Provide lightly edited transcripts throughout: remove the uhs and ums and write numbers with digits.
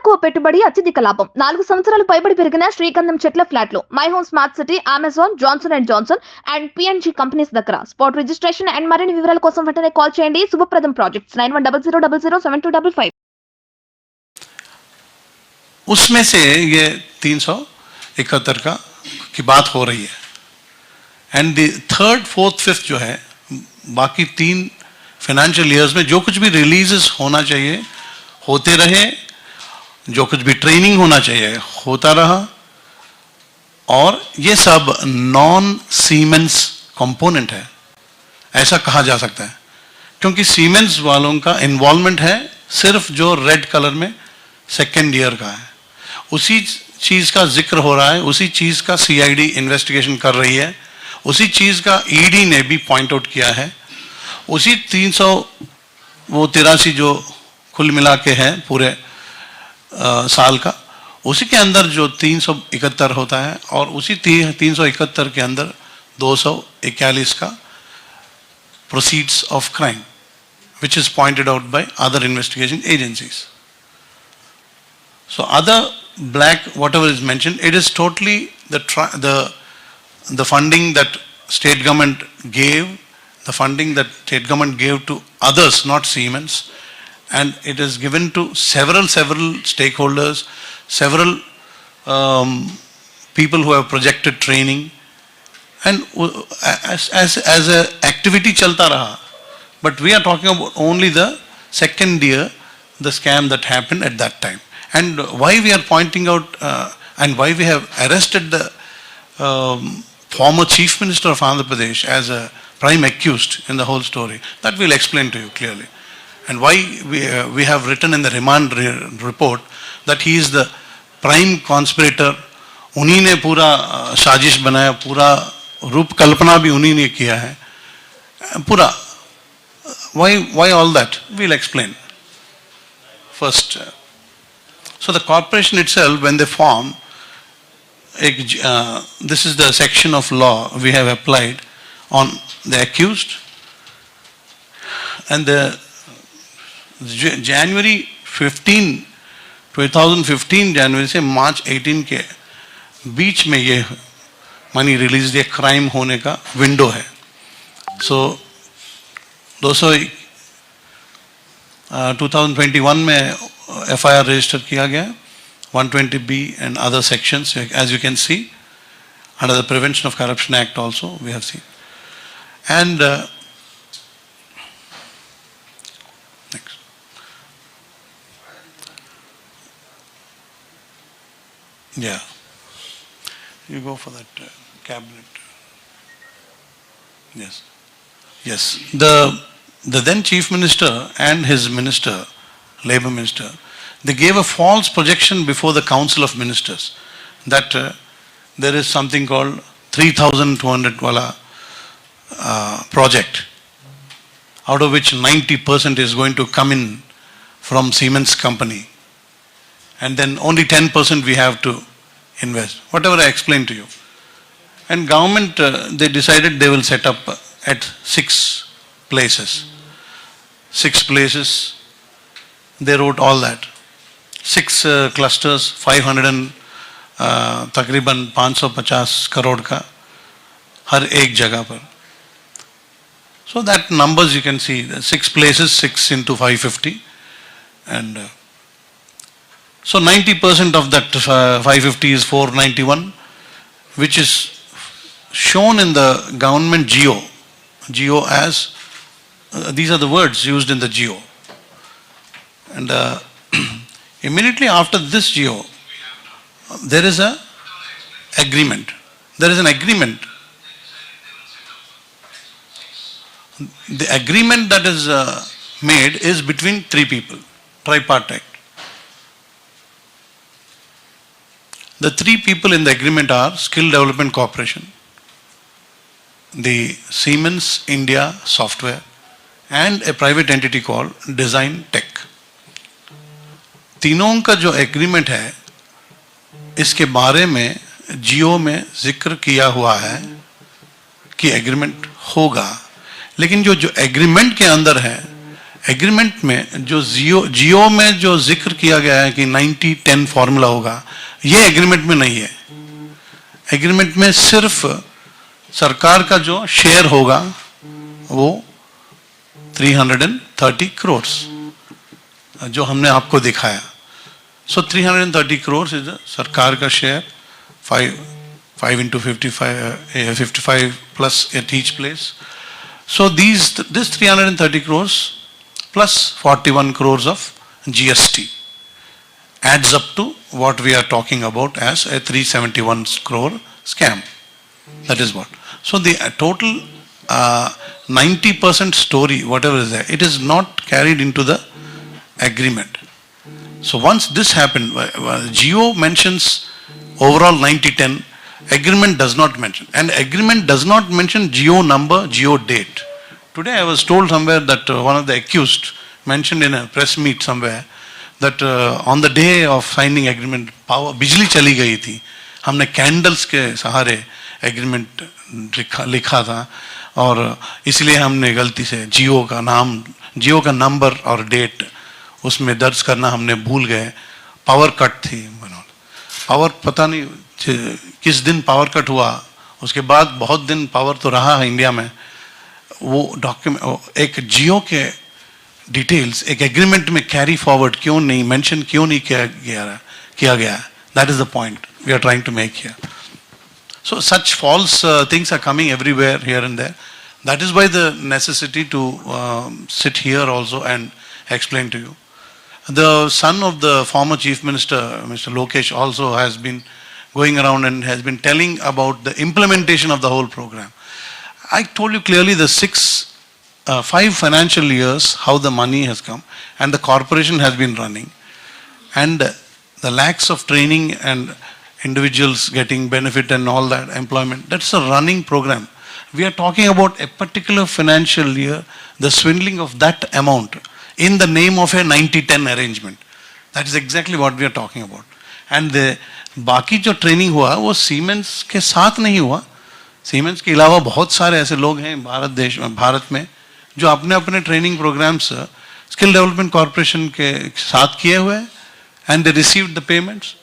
తక్కువ పెట్టుబడి అత్యధిక లాభం 4 సంవత్సరాలు పైబడి పెరిగిన శ్రీగంధం చెట్ల ఫ్లాట్లు my home smart city Amazon Johnson and Johnson and PNG companies దగ్గర స్పాట్ రిజిస్ట్రేషన్ అండ్ మరిన్ని వివరాల కోసం వెంటనే కాల్ చేయండి శుభప్రదం ప్రాజెక్ట్స్ 9100007225 उसमें से ये 371 का की बात हो रही है and the third fourth fifth जो है बाकी 3 फाइनेंशियल ईयर्स में जो कुछ भी रिलीजेस होना चाहिए होते रहे, जो कुछ भी ट्रेनिंग होना चाहिए होता रहा और ये सब नॉन सीमेंस कंपोनेंट है ऐसा कहा जा सकता है क्योंकि सीमेंस वालों का इन्वॉल्वमेंट है सिर्फ जो रेड कलर में सेकेंड ईयर का है, उसी चीज का जिक्र हो रहा है, उसी चीज का CID इन्वेस्टिगेशन कर रही है, उसी चीज का ED ने भी पॉइंट आउट किया है, उसी 383 जो कुल मिला के है पूरे साल का, उसी के अंदर जो 371 होता है और उसी 371 के अंदर 241 का proceeds of crime which is pointed out by other investigation agencies. So other black whatever is mentioned, it is totally the funding that state government gave, the funding that state government gave to others, not Siemens, and it is given to several stakeholders, several people who have projected training, and as a activity chalta raha. But we are talking about only the second year, the scam that happened at that time. And why we are pointing out and why we have arrested the former Chief Minister of Andhra Pradesh as a prime accused in the whole story, that we'll explain to you clearly. And why we have written in the remand report that he is the prime conspirator, उन्हीं ने पूरा साजिश बनाया, पूरा रूप कल्पना भी उन्हीं ने किया है पूरा. Why all that? We'll explain. First, so the corporation itself, when they form, this is the section of law we have applied on the accused, and the January 15, 2015 January से March 18 के बीच में ये मनी रिलीज ये crime होने का window है. So 2021 में FIR register किया गया, 120B and other sections, as you can see, under the Prevention of Corruption Act also we have seen. And next. Yeah, you go for that cabinet. Yes. Yes, the then Chief Minister and his minister, Labour Minister, they gave a false projection before the Council of Ministers that there is something called 3,200 wala project, out of which 90% is going to come in from Siemens company, and then only 10% we have to invest. Whatever I explained to you. And government, they decided they will set up at 6 places. 6 places, they wrote all that. 6 clusters, 500 and तकरीबन 550 करोड़ का हर एक जगह पर. So that numbers you can see, 6 places, 6 into 550, and so 90% of that 550 is 491, which is shown in the government geo as these are the words used in the geo. And immediately after this geo, there is a agreement. There is an agreement. The agreement that is made is between 3 people, tripartite. The 3 people in the agreement are Skill Development Corporation, the Siemens India Software, and a private entity called Design Tech. तीनों का जो agreement है, इसके बारे में जियो में जिक्र किया हुआ है कि एग्रीमेंट होगा, लेकिन जो एग्रीमेंट के अंदर है, एग्रीमेंट में जो जियो में जो जिक्र किया गया है कि 90-10 फॉर्मूला होगा, ये एग्रीमेंट में नहीं है। एग्रीमेंट में सिर्फ सरकार का जो शेयर होगा वो 330 करोड़ जो हमने आपको दिखाया। सो 330 करोड़ इज सरकार का share, 5 into 55 plus at each place. So this 330 crores plus 41 crores of GST adds up to what we are talking about as a 371 crore scam. That is what. So the total 90% story, whatever is there, it is not carried into the agreement. So once this happened, Geo mentions overall 90-10, agreement does not mention. And agreement does not mention Geo number, Geo date. Today I was told somewhere that one of the accused mentioned in a press meet somewhere that on the day of signing agreement, power, बिजली चली गई थी. हमने candles के सहारे agreement लिखा था और इसलिए हमने गलती से जियो का नाम, जियो का नंबर और डेट उसमें दर्ज करना हमने भूल गए. पावर कट थी, पावर पता नहीं किस दिन पावर कट हुआ, उसके बाद बहुत दिन पावर तो रहा है इंडिया में. वो डॉक्यूमेंट एक जियो के डिटेल्स एक एग्रीमेंट में कैरी फॉरवर्ड क्यों नहीं, मेंशन क्यों नहीं किया गया? That is the point we are trying to make here. So such false things are coming everywhere, here and there. That is why the necessity to sit here also and explain to you. The son of the former Chief Minister, Mr. Lokesh, also has been going around and has been telling about the implementation of the whole program. I told you clearly the 5 financial years how the money has come and the corporation has been running, and the lacks of training and individuals getting benefit and all that employment, that's a running program. We are talking about a particular financial year, the swindling of that amount in the name of a 90-10 arrangement. That is exactly what we are talking about. And the बाकी जो training हुआ वो siemens के साथ नहीं हुआ. Siemens के अलावा बहुत सारे ऐसे लोग हैं भारत में जो अपने अपने training programmes skill development corporation के साथ किए हुए हैं, and they received the payments.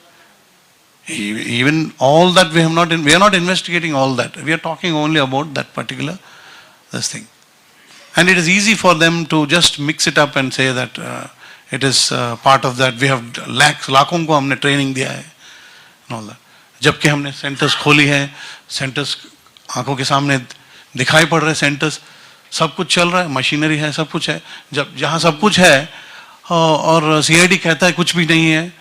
Even all that we are not investigating all that. We are talking only about that particular this thing. And it is easy for them to just mix it up and say that it is part of that. We have लाखों को हमने training दिया है and all that. जबकि हमने centres खोली है, centres आंखों के सामने दिखाई पड़ रहे सेंटर्स, सब कुछ चल रहा है, मशीनरी है, सब कुछ है. जब जहाँ सब कुछ है और CID कहता है कुछ भी नहीं है,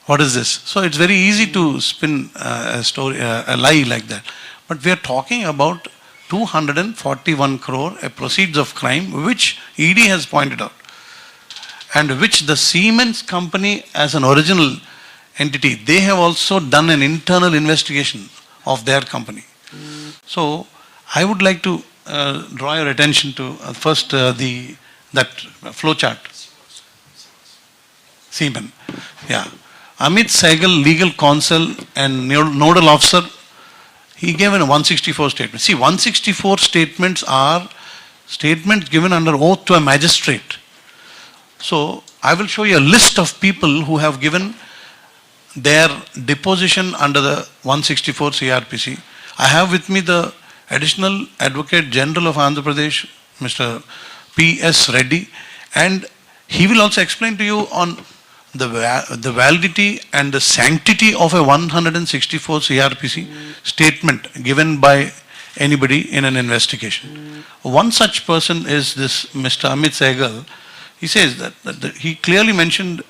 what is this? So it's very easy to spin a story, a lie like that. But we are talking about 241 crore, a proceeds of crime, which ED has pointed out, and which the Siemens company as an original entity, they have also done an internal investigation of their company. So I would like to draw your attention to first that flow chart. Siemens, yeah. Amit Sehgal, legal counsel and nodal officer, he gave a 164 statement. See, 164 statements are statements given under oath to a magistrate. So I will show you a list of people who have given their deposition under the 164 CRPC. I have with me the Additional Advocate General of Andhra Pradesh, Mr. P.S. Reddy, and he will also explain to you on the validity and the sanctity of a 164 CRPC statement given by anybody in an investigation. One such person is this Mr. Amit Sehgal. He says that he clearly mentioned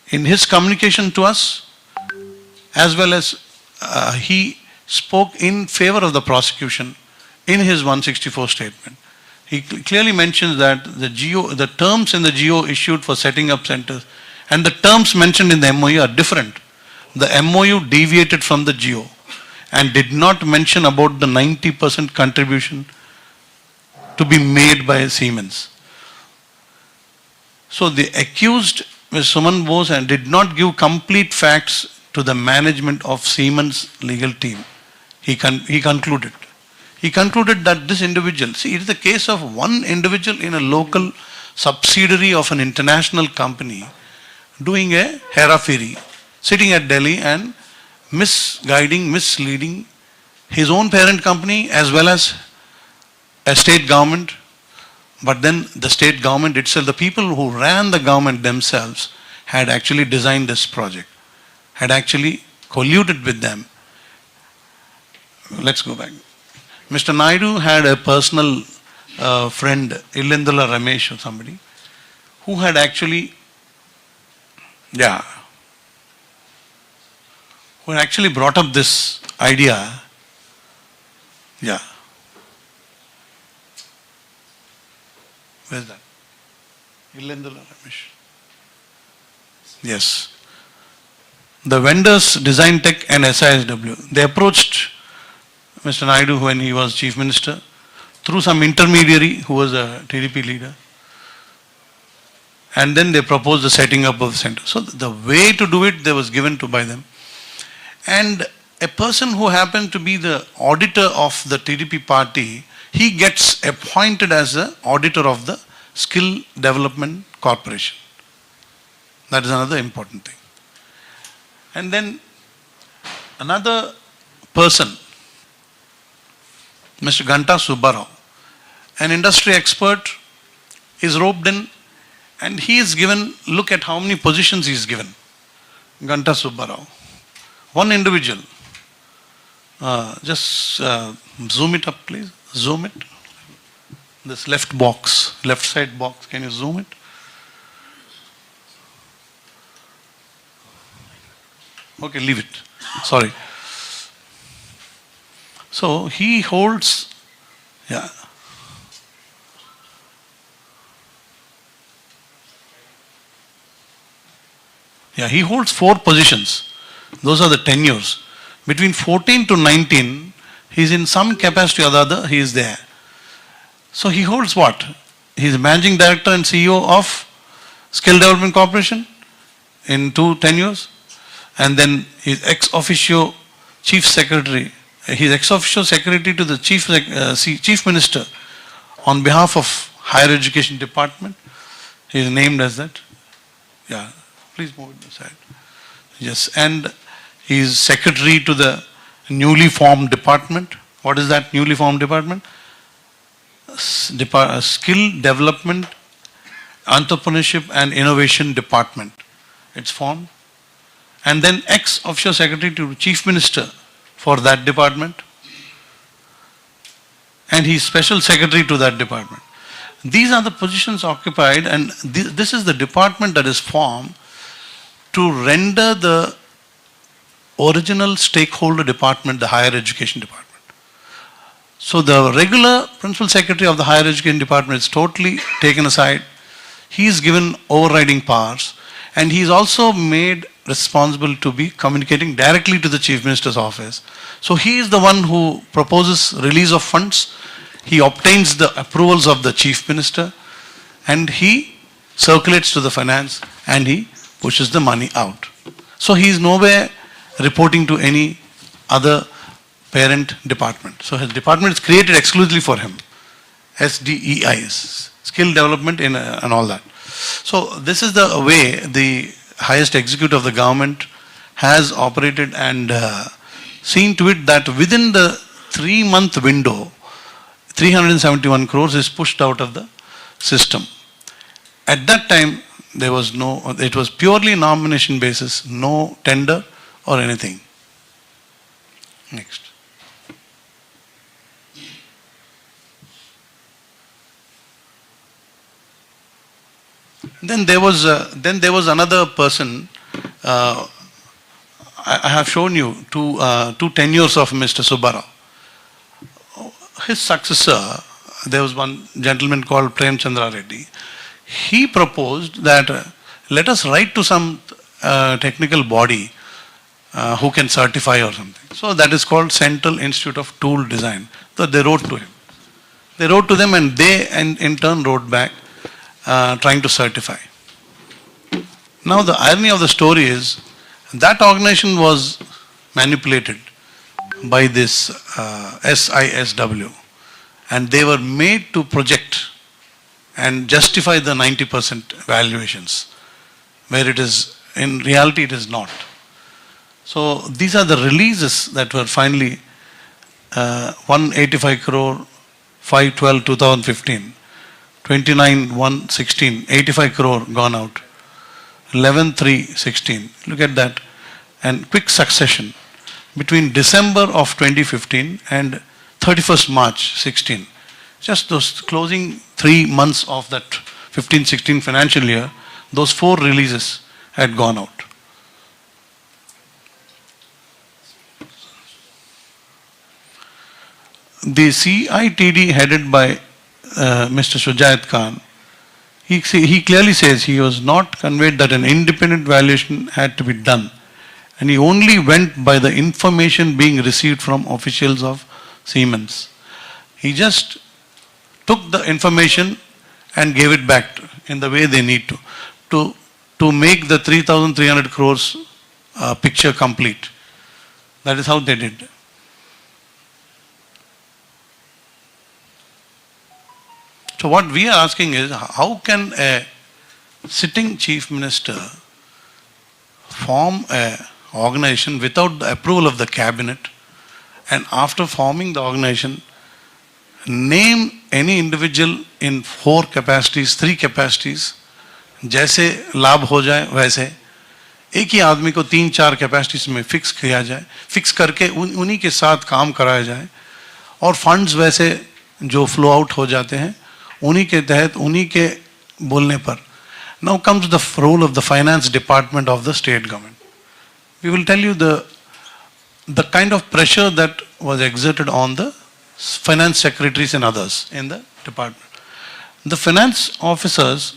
in his communication to us, as well as he spoke in favor of the prosecution in his 164 statement. He clearly mentions that the terms in the GO issued for setting up centers and the terms mentioned in the MOU are different. The MOU deviated from the GO and did not mention about the 90% contribution to be made by Siemens. So the accused, Ms. Suman Bose, and did not give complete facts to the management of Siemens legal team. He concluded. He concluded that this individual, see, it is the case of one individual in a local subsidiary of an international company doing a hera-pheri, sitting at Delhi and misguiding, misleading his own parent company as well as a state government. But then the state government itself, the people who ran the government themselves, had actually designed this project, had actually colluded with them. Let's go back. Mr. Naidu had a personal friend, Illendula Ramesh or somebody, who had actually, who had actually brought up this idea. Where's that? Illendula Ramesh. Yes. The vendors, Design Tech and SISW, they approached Mr. Naidu when he was Chief Minister through some intermediary who was a TDP leader. And then they proposed the setting up of the center. So the way to do it, they was given to by them. And a person who happened to be the auditor of the TDP party, he gets appointed as the auditor of the Skill Development Corporation. That is another important thing. And then another person, Mr. Ganta Subbarao, an industry expert, is roped in and he is given, look at how many positions he is given. Ganta Subbarao. One individual. Just zoom it up, please. Zoom it. This left box, left side box, can you zoom it? Okay, leave it. Sorry. So he holds, he holds 4 positions. Those are the tenures. Between 14 to 19, he is in some capacity or the other, he is there. So he holds what? He is managing director and CEO of Skill Development Corporation in 2 tenures. And then he is ex officio chief secretary. He is ex officio secretary to the chief minister on behalf of Higher Education Department. He is named as that. Yeah, please move it aside. Yes, and he is secretary to the newly formed department. What is that newly formed department? Skill Development, Entrepreneurship and Innovation Department. It's formed. And then ex-officio secretary to chief minister for that department. And he is special secretary to that department. These are the positions occupied, and this is the department that is formed to render the original stakeholder department, the higher education department. So the regular principal secretary of the higher education department is totally taken aside. He is given overriding powers, and he is also made responsible to be communicating directly to the Chief Minister's office. So he is the one who proposes release of funds. He obtains the approvals of the Chief Minister, and he circulates to the finance and he pushes the money out. So he is nowhere reporting to any other parent department. So his department is created exclusively for him. SDEI, skill development and all that. So this is the way the highest executive of the government has operated and seen to it that within the 3-month window, 371 crores is pushed out of the system. At that time, there was it was purely nomination basis, no tender or anything. Next. Then there was another person. I have shown you two tenures of Mr. Subbarao. His successor, there was one gentleman called Prem Chandra Reddy. He proposed that let us write to some technical body who can certify or something. So that is called Central Institute of Tool Design. So they wrote to him. They wrote to them and they in turn wrote back trying to certify. Now the irony of the story is that organization was manipulated by this SISW, and they were made to project and justify the 90% valuations, where it is, in reality it is not. So these are the releases that were finally 185 crore, 5/12/2015, 29/1/16, 85 crore gone out, 11/3/16. Look at that. And quick succession between December of 2015 and 31st March 16. Just those closing 3 months of that 15-16 financial year, those 4 releases had gone out. The CITD headed by Mr. Shujait Khan, he clearly says he was not conveyed that an independent valuation had to be done, and he only went by the information being received from officials of Siemens. He just took the information and gave it back in the way they need to make the 3,300 crores picture complete. That is how they did. So what we are asking is, how can a sitting chief minister form an organization without the approval of the cabinet, and after forming the organization, name any individual in 4 capacities, 3 capacities, जैसे लाभ हो जाए वैसे एक ही आदमी को 3-4 capacities में fix किया जाए, फिक्स करके उन्हीं के साथ काम कराया जाए, और फंड्स वैसे जो फ्लो आउट हो जाते हैं उन्हीं के तहत, उन्हीं के बोलने पर. Now comes the role of the finance department of the state government. We will tell you the kind of pressure that was exerted on the finance secretaries and others in the department. The finance officers,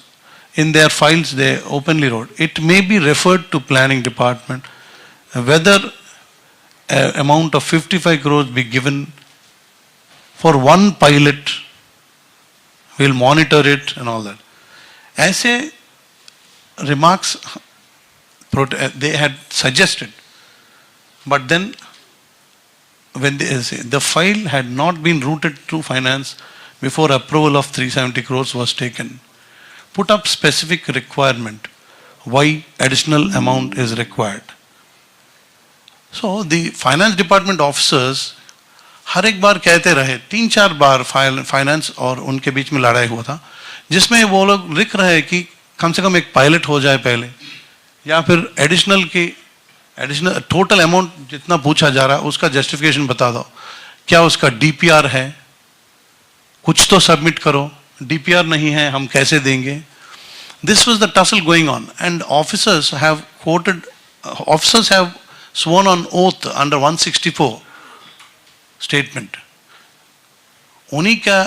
in their files, they openly wrote, it may be referred to planning department whether an amount of 55 crores be given for one pilot, we'll monitor it and all that. ऐसे remarks they had suggested, but then when the file had not been routed through finance before approval of 370 crores was taken, put up specific requirement why additional amount is required. So the finance department officers हर एक बार कहते रहे, 3-4 बार finance और उनके बीच में लड़ाई हुआ था, जिसमें वो लोग लिख रहे हैं कि कम से कम एक पायलट हो जाए पहले, या फिर एडिशनल टोटल अमाउंट जितना पूछा जा रहा है उसका जस्टिफिकेशन बता दो, क्या उसका डीपीआर है, कुछ तो सबमिट करो, डीपीआर नहीं है हम कैसे देंगे. This was the tussle going on, and officers have sworn on oath under 164 statement. उन्हीं का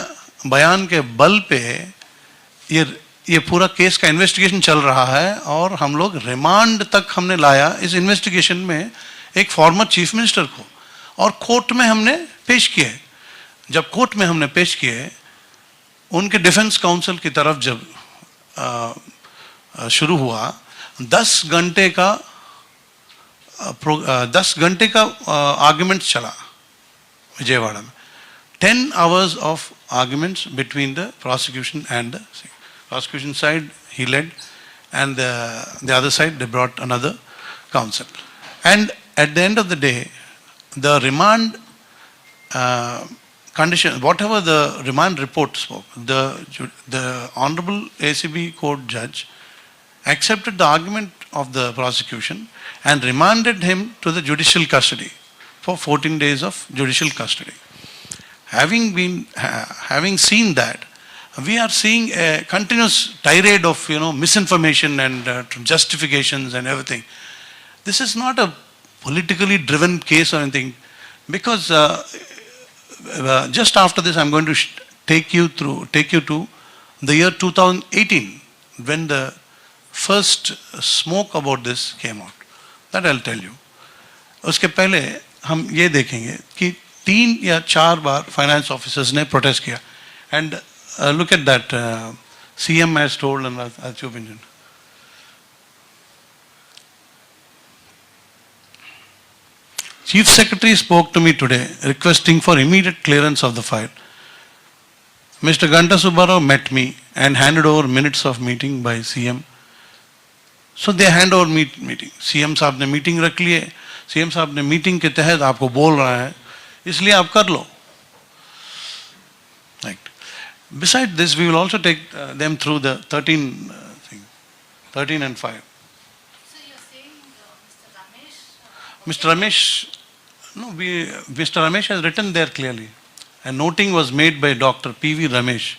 बयान के बल पे ये पूरा केस का इन्वेस्टिगेशन चल रहा है, और हम लोग रिमांड तक हमने लाया इस इन्वेस्टिगेशन में एक फॉर्मर चीफ मिनिस्टर को, और कोर्ट में हमने पेश किए. जब कोर्ट में हमने पेश किए, उनके डिफेंस काउंसिल की तरफ जब शुरू हुआ, 10 घंटे का आर्ग्यूमेंट चला विजयवाड़ा में. 10 hours of arguments between the prosecution and the prosecution side he led, and the other side they brought another counsel. And at the end of the day, the remand condition, whatever the remand report spoke, the Honorable ACB Court judge accepted the argument of the prosecution and remanded him to the judicial custody for 14 days of judicial custody. Having seen that, we are seeing a continuous tirade of misinformation and justifications and everything. This is not a politically driven case or anything, because just after this I'm going to take you to the year 2018, when the first smoke about this came out. That I'll tell you. उसके पहले हम ये देखेंगे कि 3 या 4 बार finance officers ने protest किया. And look at that, CM has told, and that's your opinion. Chief Secretary spoke to me today requesting for immediate clearance of the file. Mr. Ganta Subbarao met me and handed over minutes of meeting by CM. So they hand over meeting. CM साहब ने meeting रख लिए. CM साहब ने meeting के तहत आपको बोल रहा है, इसलिए आप कर लो. Right. Besides this, we will also take them through the 13 13 and 5. So you're saying Mr. Ramesh, no, Mr. Ramesh has written there clearly. A noting was made by Dr. P.V. Ramesh.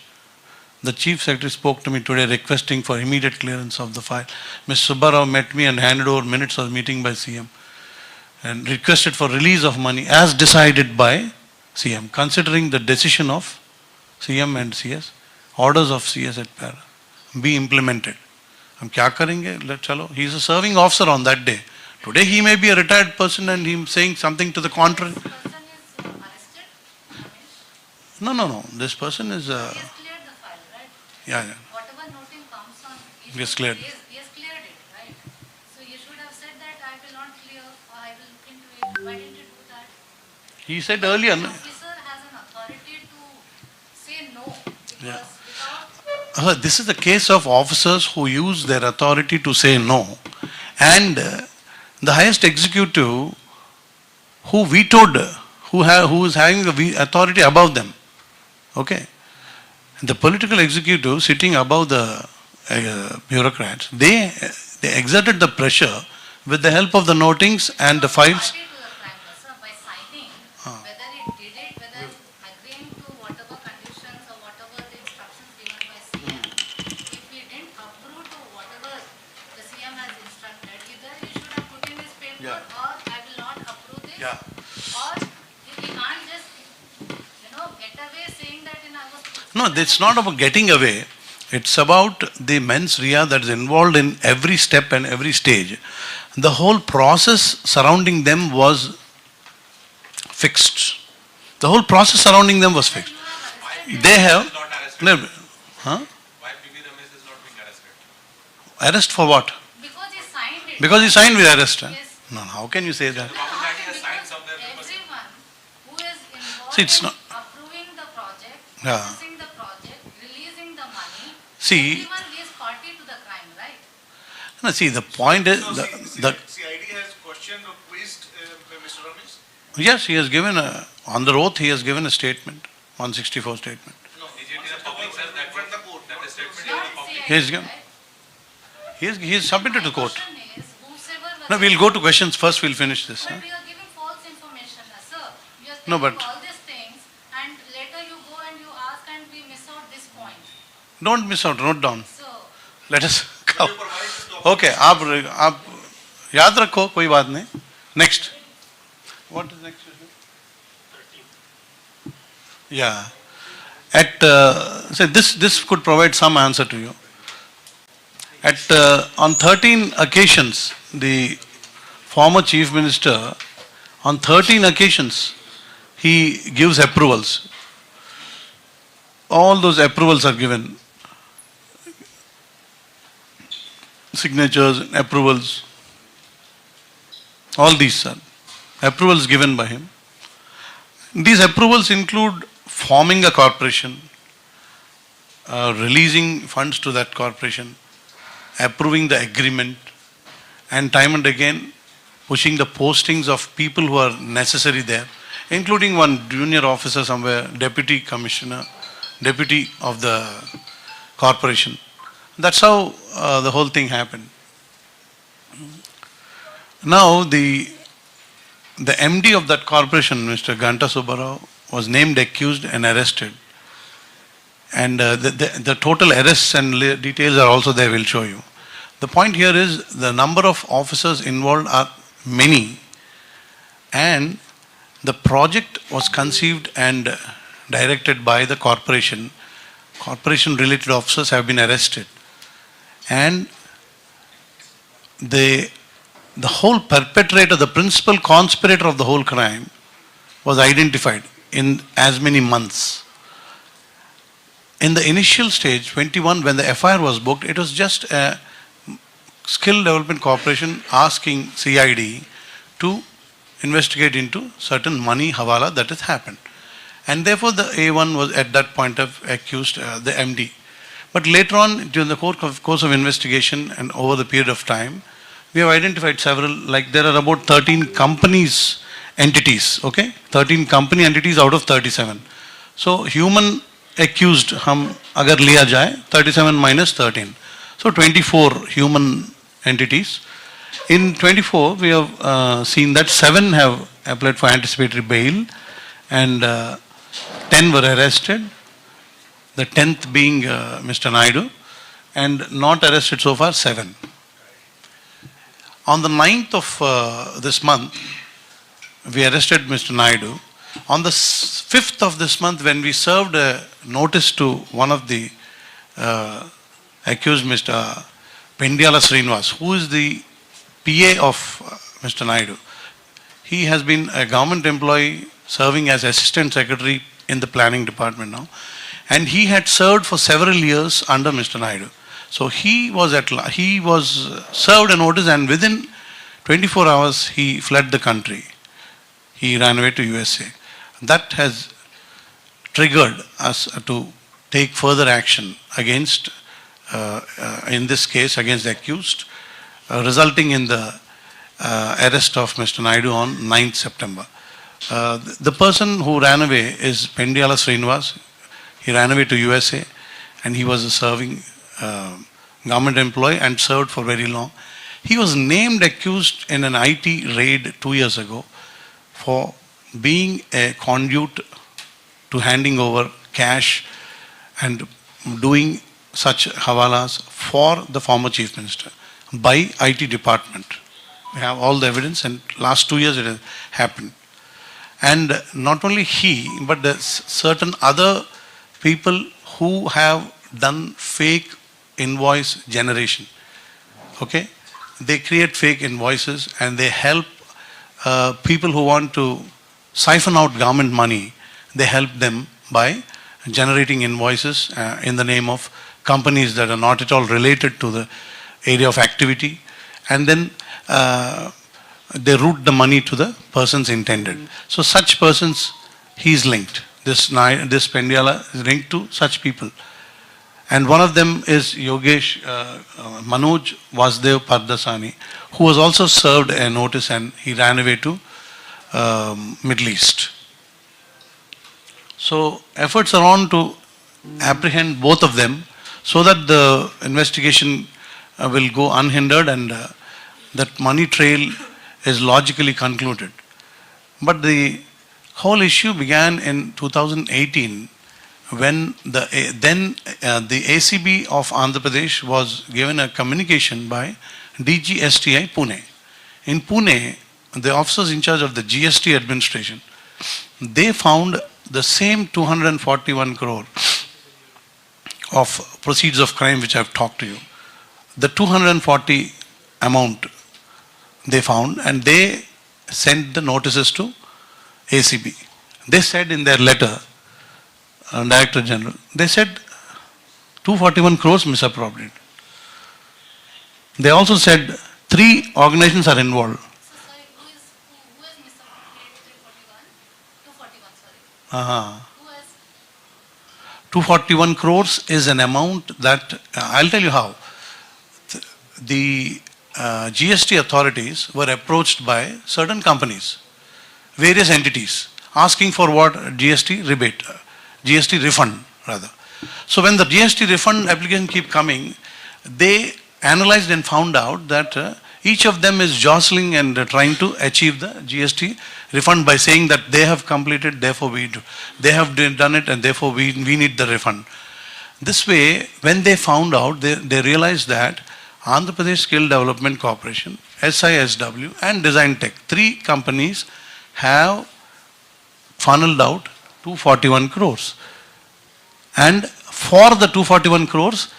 The Chief Secretary spoke to me today requesting for immediate clearance of the file. Ms. Subbarao met me and handed over minutes of meeting by CM and requested for release of money as decided by CM, considering the decision of CM and CS, orders of CS et para, be implemented. हम क्या करेंगे? Let चलो. He is a serving officer on that day. Today he may be a retired person and him saying something to the contrary. this person is arrested, Ramesh? No. This person is. He has cleared the file, right? Yeah. Whatever noting comes on, He has cleared. He has cleared it, right? So you should have said that I will not clear or I will look into it. Why didn't you do that? He said earlier. An No? officer has an authority to say no because Yeah. without This is the case of officers who use their authority to say no, and the highest executive who vetoed, who is having the authority above them. Okay, the political executive sitting above the bureaucrats, they exerted the pressure with the help of the notings and the files. party to the crime, sir, by signing, whether it did it, whether agreeing to whatever conditions or whatever the instructions given by CM. If he didn't approve to whatever the CM has instructed, either he should have put in his paper Yeah. or I will not approve this. Yeah. Or he can't just, get away saying that I was. No, it's not about getting away. It's about the mens rea that is involved in every step and every stage. The whole process surrounding them was fixed. The whole process surrounding them was fixed. They have. Not arrested. No, huh? Why P.V. Ramesh is not being arrested? Arrest for what? Because he signed it. Because he signed with arrest. Huh? Yes. No, how can you say that? No, Government has because signed somewhere. everyone who is involved See, it's in not- approving the project, Yeah. processing the project, releasing the money, See- everyone is party to the crime, right? No, see, the point is, So the CID has questioned or quizzed Mr. Ramesh? yes, he has given on the oath, he has given a statement, 164 statement. No. DGT the public says that From the court. that the statement is Not in the public. CID, He is given. right? He has submitted to My court. question is, whosoever No, we'll go to questions first, we'll finish this. Huh? But you are giving false information, sir. You are No, saying but- all these things and later you go and you ask and we miss out this point. Don't miss out, note down. So, Let us Will go. you provide this document? Okay, आप याद रखो, कोई बात नहीं. Next. What is next? Yeah. Say this could provide some answer to you. On 13 occasions, the former chief minister, on 13 occasions, he gives approvals. All those approvals are given. Signatures, approvals. All these are approvals given by him. These approvals include forming a corporation, releasing funds to that corporation, approving the agreement, and time and again pushing the postings of people who are necessary there, including one junior officer somewhere, deputy commissioner, deputy of the corporation. That's how the whole thing happened. Now the MD of that corporation, Mr. Ganta Subbarao, was named, accused and arrested. And the total arrests and details are also there, we'll show you. The point here is the number of officers involved are many, and the project was conceived and directed by the corporation. Corporation related officers have been arrested. And the whole perpetrator, the principal conspirator of the whole crime was identified in as many months. In the initial stage, 21, when the FIR was booked, it was just a skill development corporation asking CID to investigate into certain money hawala that has happened. And therefore the A1 was at that point of accused the MD. But later on, during the course of investigation and over the period of time, we have identified several, like there are about 13 companies, entities, okay? 13 company entities out of 37. So human accused, hum agar liya jaye, 37 minus 13. So 24 human entities. In 24, we have seen that 7 have applied for anticipatory bail and 10 were arrested. The 10th being Mr. Naidu, and not arrested so far 7. On the 9th of this month, we arrested Mr. Naidu. On the 5th of this month, when we served a notice to one of the accused, Mr. Pendiala Srinivas, who is the PA of Mr. Naidu. He has been a government employee serving as Assistant Secretary in the Planning Department now. And he had served for several years under Mr. Naidu. So he was served a notice, and within 24 hours he fled the country. He ran away to USA. That has triggered us to take further action against, in this case, against the accused, resulting in the arrest of Mr. Naidu on 9th September. The person who ran away is Pendiala Srinivas. He ran away to USA and he was a serving government employee and served for very long. He was named accused in an IT raid 2 years ago for being a conduit to handing over cash and doing such hawalas for the former chief minister by IT department. We have all the evidence, and last 2 years it has happened. And not only he, but the certain other people who have done fake invoice generation. Okay? They create fake invoices and they help people who want to siphon out government money. They help them by generating invoices in the name of companies that are not at all related to the area of activity. And then they route the money to the persons intended. So such persons, he is linked. This Pendiala is linked to such people. And one of them is Yogesh Manoj Vasdev Pardasani, who was also served a notice and he ran away to Middle East. So efforts are on to apprehend both of them so that the investigation will go unhindered and that money trail is logically concluded. But the whole issue began in 2018 when the ACB of Andhra Pradesh was given a communication by DGSTI Pune. In Pune, the officers in charge of the GST administration, they found the same 241 crore of proceeds of crime which I have talked to you. The 240 amount they found, and they sent the notices to ACB. They said in their letter, Director General, they said 241 crores misappropriated. They also said 3 organizations are involved. So sorry, who has misappropriated 241, sorry. Who has? 241 crores is an amount that, I'll tell you how. The GST authorities were approached by certain companies, various entities, asking for what? GST rebate, GST refund rather. So when the GST refund application keep coming, they analyzed and found out that each of them is jostling and trying to achieve the GST refund by saying that they have completed, therefore we do. They have done it and therefore we need the refund. This way, when they found out, they realized that Andhra Pradesh Skill Development Corporation, SISW and Design Tech, 3 companies have funneled out 241 crores. And for the 241 crores,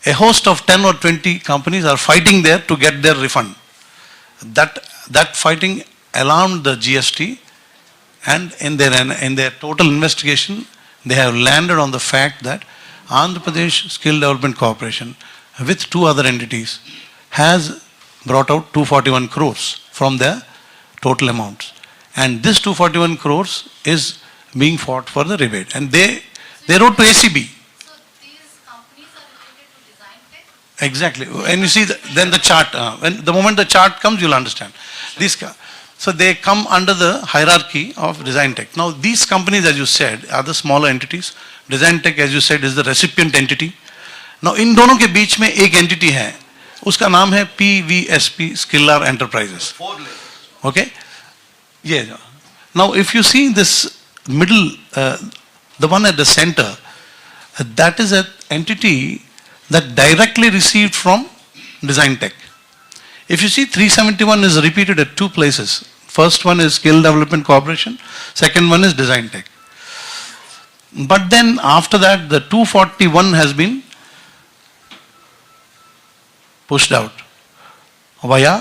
a host of 10 or 20 companies are fighting there to get their refund. That fighting alarmed the GST, and in their total investigation, they have landed on the fact that Andhra Pradesh Skill Development Corporation with 2 other entities has brought out 241 crores from their total amounts. And this 241 crores is being fought for the rebate. And they wrote to ACB. So these companies are Exactly. And you see, then the chart, when the moment the chart comes, you'll understand. So they come under the hierarchy of design tech. Now these companies, as you said, are the smaller entities. Design tech, as you said, is the recipient entity. Now इन दोनों के बीच में एक entity है, उसका नाम है PVSP Skillar Enterprises. Okay? Yeah. Now if you see this middle, the one at the center, that is an entity that directly received from design tech. If you see 371 is repeated at two places. First one is Skill Development Corporation, second one is design tech. But then after that the 241 has been pushed out via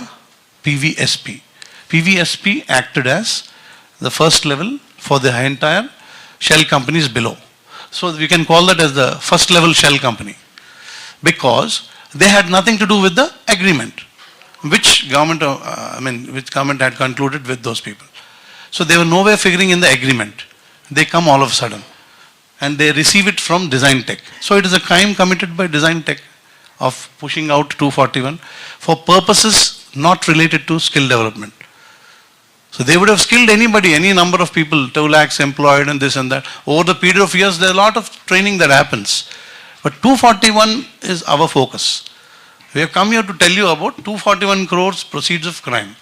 PVSP. PVSP acted as the first level for the entire shell companies below. So we can call that as the first level shell company, because they had nothing to do with the agreement which government had concluded with those people. So they were nowhere figuring in the agreement. They come all of a sudden and they receive it from design tech. So it is a crime committed by design tech of pushing out 241 for purposes not related to skill development. So they would have skilled anybody, any number of people, 2 lakhs employed and this and that. Over the period of years, there is a lot of training that happens. But 241 is our focus. We have come here to tell you about 241 crores proceeds of crime.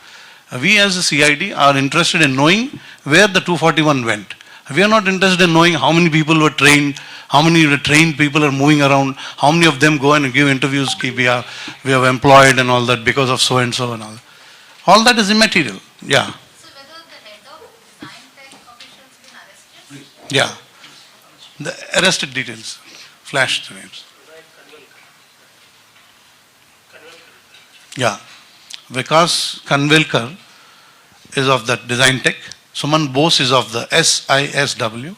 We as a CID are interested in knowing where the 241 went. We are not interested in knowing how many people were trained, how many trained people are moving around, how many of them go and give interviews, we have employed and all that because of so and so and all. All that is immaterial. Yeah. So whether the head of design tech officials been arrested? Yeah. The arrested details. Flash the names. Yeah. Vikas Kanvilkar is of that design tech. Suman Bose is of the SISW.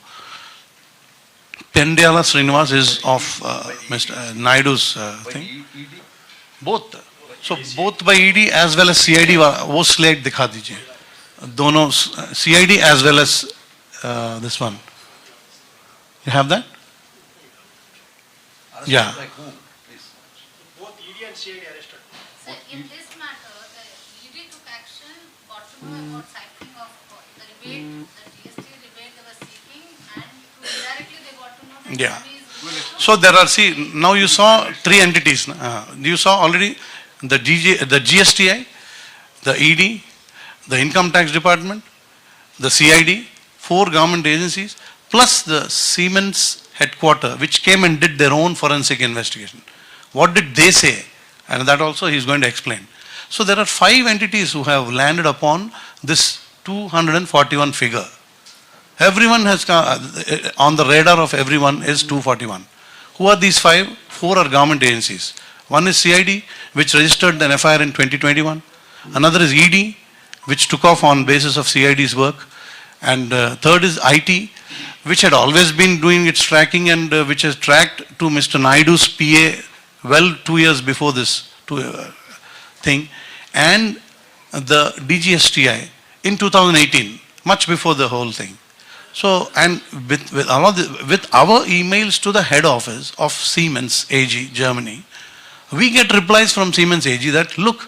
Pendyala Srinivas is of Mr. Naidu's thing. Both. So both by ED as well as CID, वो slide दिखा दीजिए. दोनों CID as well as this one. You have that? Yeah. Both ED and CID arrested. So in this matter, the ED took action, got to know about cycling of the rebate, the GST rebate they were seeking, and indirectly they got to know that Yeah. money is So there are, see, now you saw 3 entities. You saw already the GSTI, the ED, the Income Tax Department, the CID, 4 government agencies, plus the Siemens headquarter, which came and did their own forensic investigation. What did they say? And that also he is going to explain. So there are 5 entities who have landed upon this 241 figure. Everyone has come, on the radar of everyone is 241. Who are these 5? 4 are government agencies. One is CID, which registered an FIR in 2021. Another is ED, which took off on basis of CID's work. And third is IT, which had always been doing its tracking and which has tracked to Mr. Naidu's PA well 2 years before this thing. And the DGSTI in 2018, much before the whole thing. So, and with our emails to the head office of Siemens AG, Germany, we get replies from Siemens AG that, look,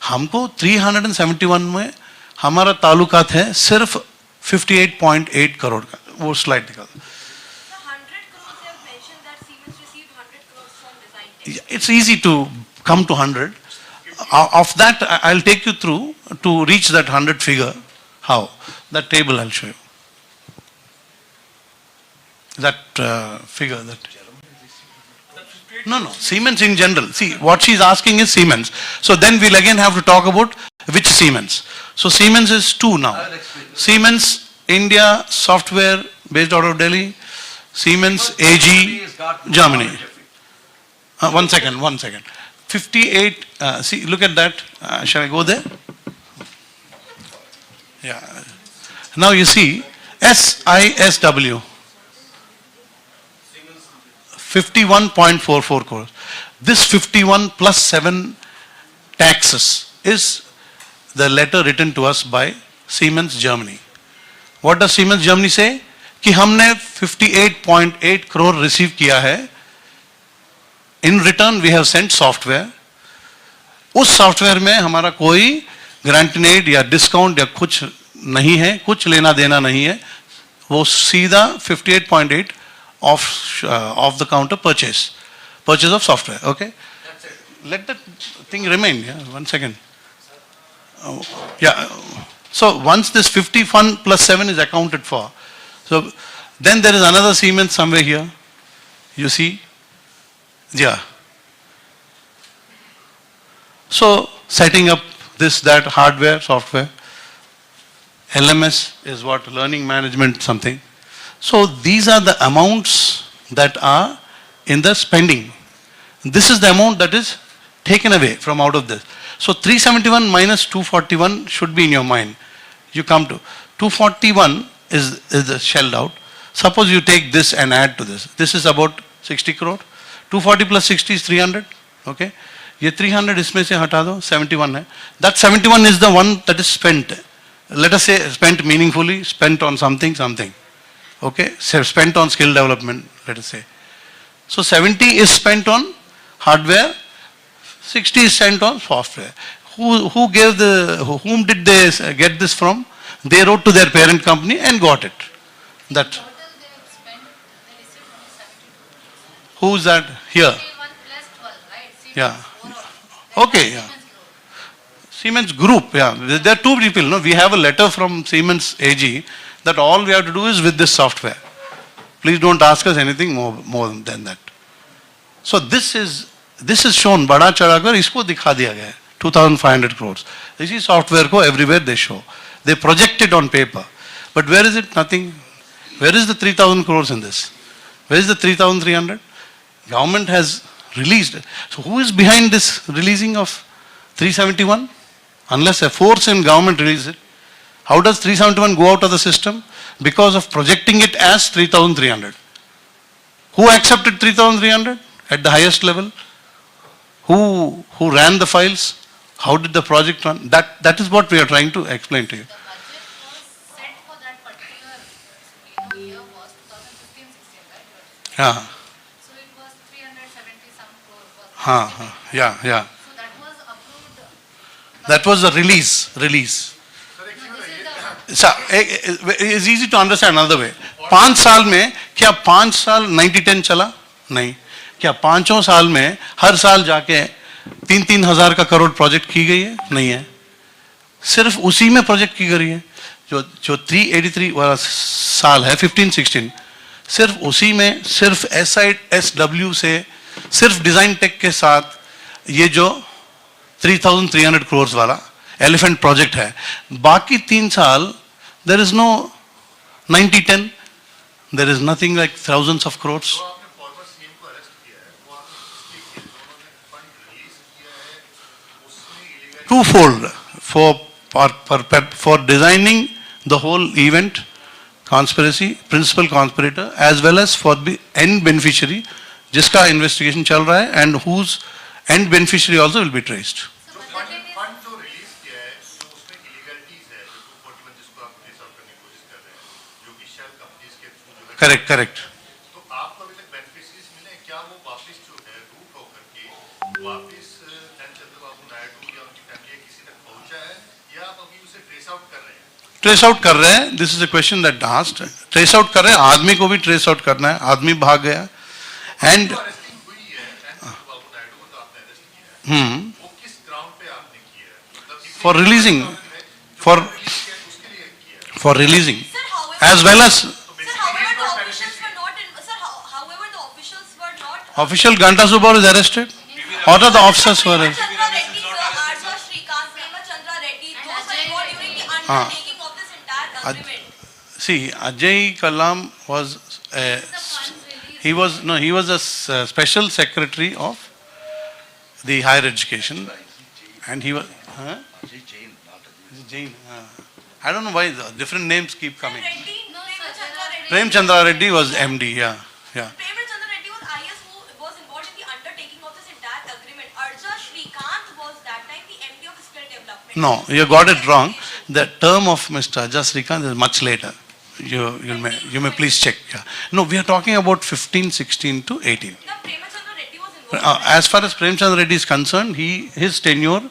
हमको 371 में हमारा तालुकात है सिर्फ 58.8 करोड़ का. वो slide दिखा दो. 100 crores they have mentioned that Siemens received 100 crores from design tech. It's easy to come to 100. Of that, I'll take you through to reach that 100 figure. How? That table I'll show you. That figure. That. No, Siemens in general. See, what she's asking is Siemens. So then we'll again have to talk about which Siemens. So Siemens is 2 now. Siemens India Software based out of Delhi. Siemens AG Germany. One second. 58, see, look at that. Shall I go there? Yeah. Now you see, SISW, 51.44 crores. This 51 plus 7 taxes is the letter written to us by Siemens Germany. What does Siemens Germany say? कि हमने 58.8 crore receive किया है In return, we have sent software. उस software में हमारा कोई ग्रांटिनेड या discount या कुछ नहीं है, कुछ लेना देना नहीं है, वो सीधा 58.8 of the counter purchase of software. Okay, let that thing remain. Yeah, 1 second. Yeah. So once this 51 plus 7 is accounted for, so then there is another Siemens somewhere here. You see? Yeah. So setting up this, that, hardware, software. LMS is what? Learning management something. So these are the amounts that are in the spending. This is the amount that is taken away from out of this. So 371 minus 241 should be in your mind. You come to 241 is the shelled out. Suppose you take this and add to this. This is about 60 crore. 240 plus 60 is 300. Okay. ये 300 इसमें से हटा दो, 71 है. That 71 is the one that is spent. Let us say spent meaningfully, spent on something. Okay, so spent on skill development, let us say. So 70 is spent on hardware, 60 is spent on software. Whom did they get this from? They wrote to their parent company and got it. That. Total they have spent, they received only 72. Who is that? Here. 51 plus 12, right? Siemens Yeah. overall. Okay, yeah. Siemens Group, yeah. There are two people, no? We have a letter from Siemens AG that all we have to do is with this software. Please don't ask us anything more than that. So this is shown, बड़ा चढ़ाकर इसको दिखा दिया गया है, 2,500 crores. इसी software को everywhere they show. They project it on paper. But where is it? Nothing. Where is the 3,000 crores in this? Where is the 3,300? Government has released. So who is behind this releasing of 371? Unless a force in government releases it. How does 371 go out of the system? Because of projecting it as 3,300. Who accepted 3,300 at the highest level? Who ran the files? How did the project run? That is what we are trying to explain to you. The budget was set for that particular year was 2015-16, right? Yeah. So it was 370 some crore. Yeah. So that was approved. That was a release. No, this is the So, it's easy to understand another way. 5 साल में क्या 5 साल 90-10 चला? नहीं. क्या 5 साल में हर साल जाके 3-3 हजार का करोड़ प्रोजेक्ट की गई है? नहीं है. सिर्फ उसी में प्रोजेक्ट की गई है. जो 383 वाला साल है 15-16, सिर्फ उसी में सिर्फ SW से सिर्फ डिजाइन टेक के साथ ये जो 3,300 crores वाला एलिफेंट प्रोजेक्ट है. बाकी 3 साल there is no 90-10, there is nothing like thousands of crores. जो आपने फॉर्मर सीएम को अरेस्ट किया है, वो आपने किस लिए किया? उन्होंने फंड रिलीज किया है, उसमें illegal For designing the whole event, conspiracy, principal conspirator, as well as for the end beneficiary, जिसका investigation चल रहा है, and whose end beneficiary also will be traced. So but the thing is, fund जो release किया है, जो उसमें इलीगलिटीज है, जो 241 जिसको आप ट्रेस आउट करने की कोशिश कर रहे हैं, जो कि शेल कंपनीज के थ्रू जो है, Correct. तो आपको अभी तक बेनिफिशियरीज मिले, क्या वो वापस जो है रूट होकर के वापस चंद्रबाबू नायडू या उनकी फैमिली किसी तक पहुंचा है, या आप अभी उसे ट्रेस आउट कर रहे हैं? ट्रेस आउट कर रहे हैं. This is a question that asked. Trace out कर रहे हैं. आदमी को भी ट्रेस आउट करना है. आदमी भाग गया एंड अरेस्टिंग हुई है, चंद्रबाबू नायडू को तो आपने अरेस्ट किया है, वो किस ग्राउंड पे आपने किया है? मतलब for releasing for releasing Sir, however, as well as Sir, however, the officials were not in. Sir, however, the officials were not. official Ganta Subbar is arrested. What are the officers who are arrested? Chandra Reddy, Arja Shrikant, Prema Chandra Reddy, those were involved during the undertaking of this entire agreement. See, Ajay Kalam was he was a special secretary of the higher education, and he was Jain. I don't know why the different names keep coming. Reddy, Prema Chandra Reddy. Prem Chandra Reddy was MD. Yeah. Prema Chandra Reddy was IS who was involved in the undertaking of this entire agreement. Arja Shrikant was that time the MD of skill development. No, you got it wrong. The term of Mr. Ajay Srikant is much later. You may please check. Yeah. No, we are talking about 15, 16 to 18. Now, Prema Chandra Reddy was involved As far as Premchand Reddy is concerned, his tenure,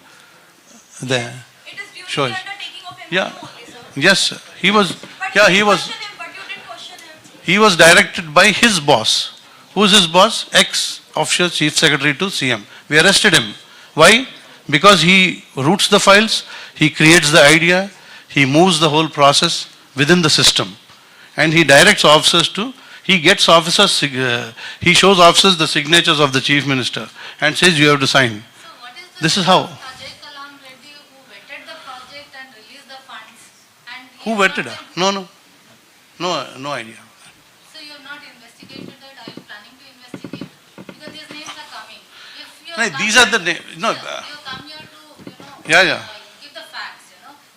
there. It is during Sure. the undertaking of MDO Yeah. only, sir. Yes, sir. He was, But yeah, you he didn't was, question him, but you didn't question him. he was directed by his boss. Who's his boss? Ex-official chief secretary to CM. We arrested him. Why? Because he routes the files, he creates the idea, he moves the whole process within the system. And he directs officers to, he gets officers, he shows officers the signatures of the chief minister and says you have to sign. So what is the This is how. Ajay Kalam Reddy who vetted the project and released the funds? And he Who has vetted not her? been- No idea. So you have not investigated that? Are you planning to investigate? Because these names are coming. If you No, have come these are here the to- no, you have come here to, Yeah. give the facts,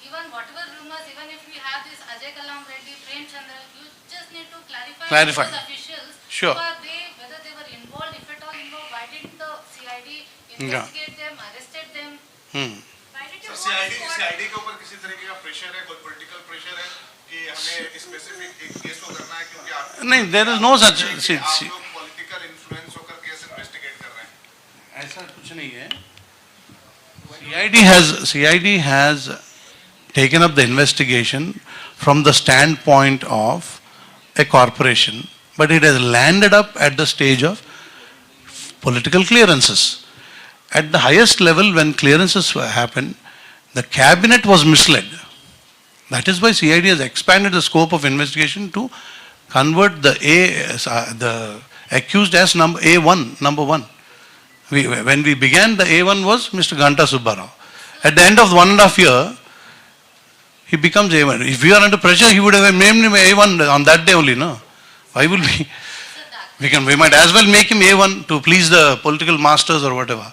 Even whatever rumors, even if we have this Ajay Kalam Reddy, Prem Chandra, you just need to clarify with those officials. Sure. Whether they were involved, if at all involved, why didn't the CID investigate them, arrested them? Why did you sir go to court? CID के ऊपर किसी तरीके का pressure है, कोई political pressure है कि हमें स्पेसिफिक एक केस को करना है क्योंकि आप No, there is no such. आप लोग पॉलिटिकल इन्फ्लुएंस होकर केस इन्वेस्टिगेट कर रहे हैं. ऐसा कुछ नहीं है. CID has taken up the investigation from the standpoint of a corporation, but it has landed up at the stage of political clearances. At the highest level, when clearances happened, the cabinet was misled. That is why CID has expanded the scope of investigation to convert the accused as A1, number one. When we began, the A1 was Mr. Ganta Subbarao. At the end of 1.5 years, he becomes A1. If we are under pressure, he would have named him A1 on that day only, no? Why will we? We might as well make him A1 to please the political masters or whatever.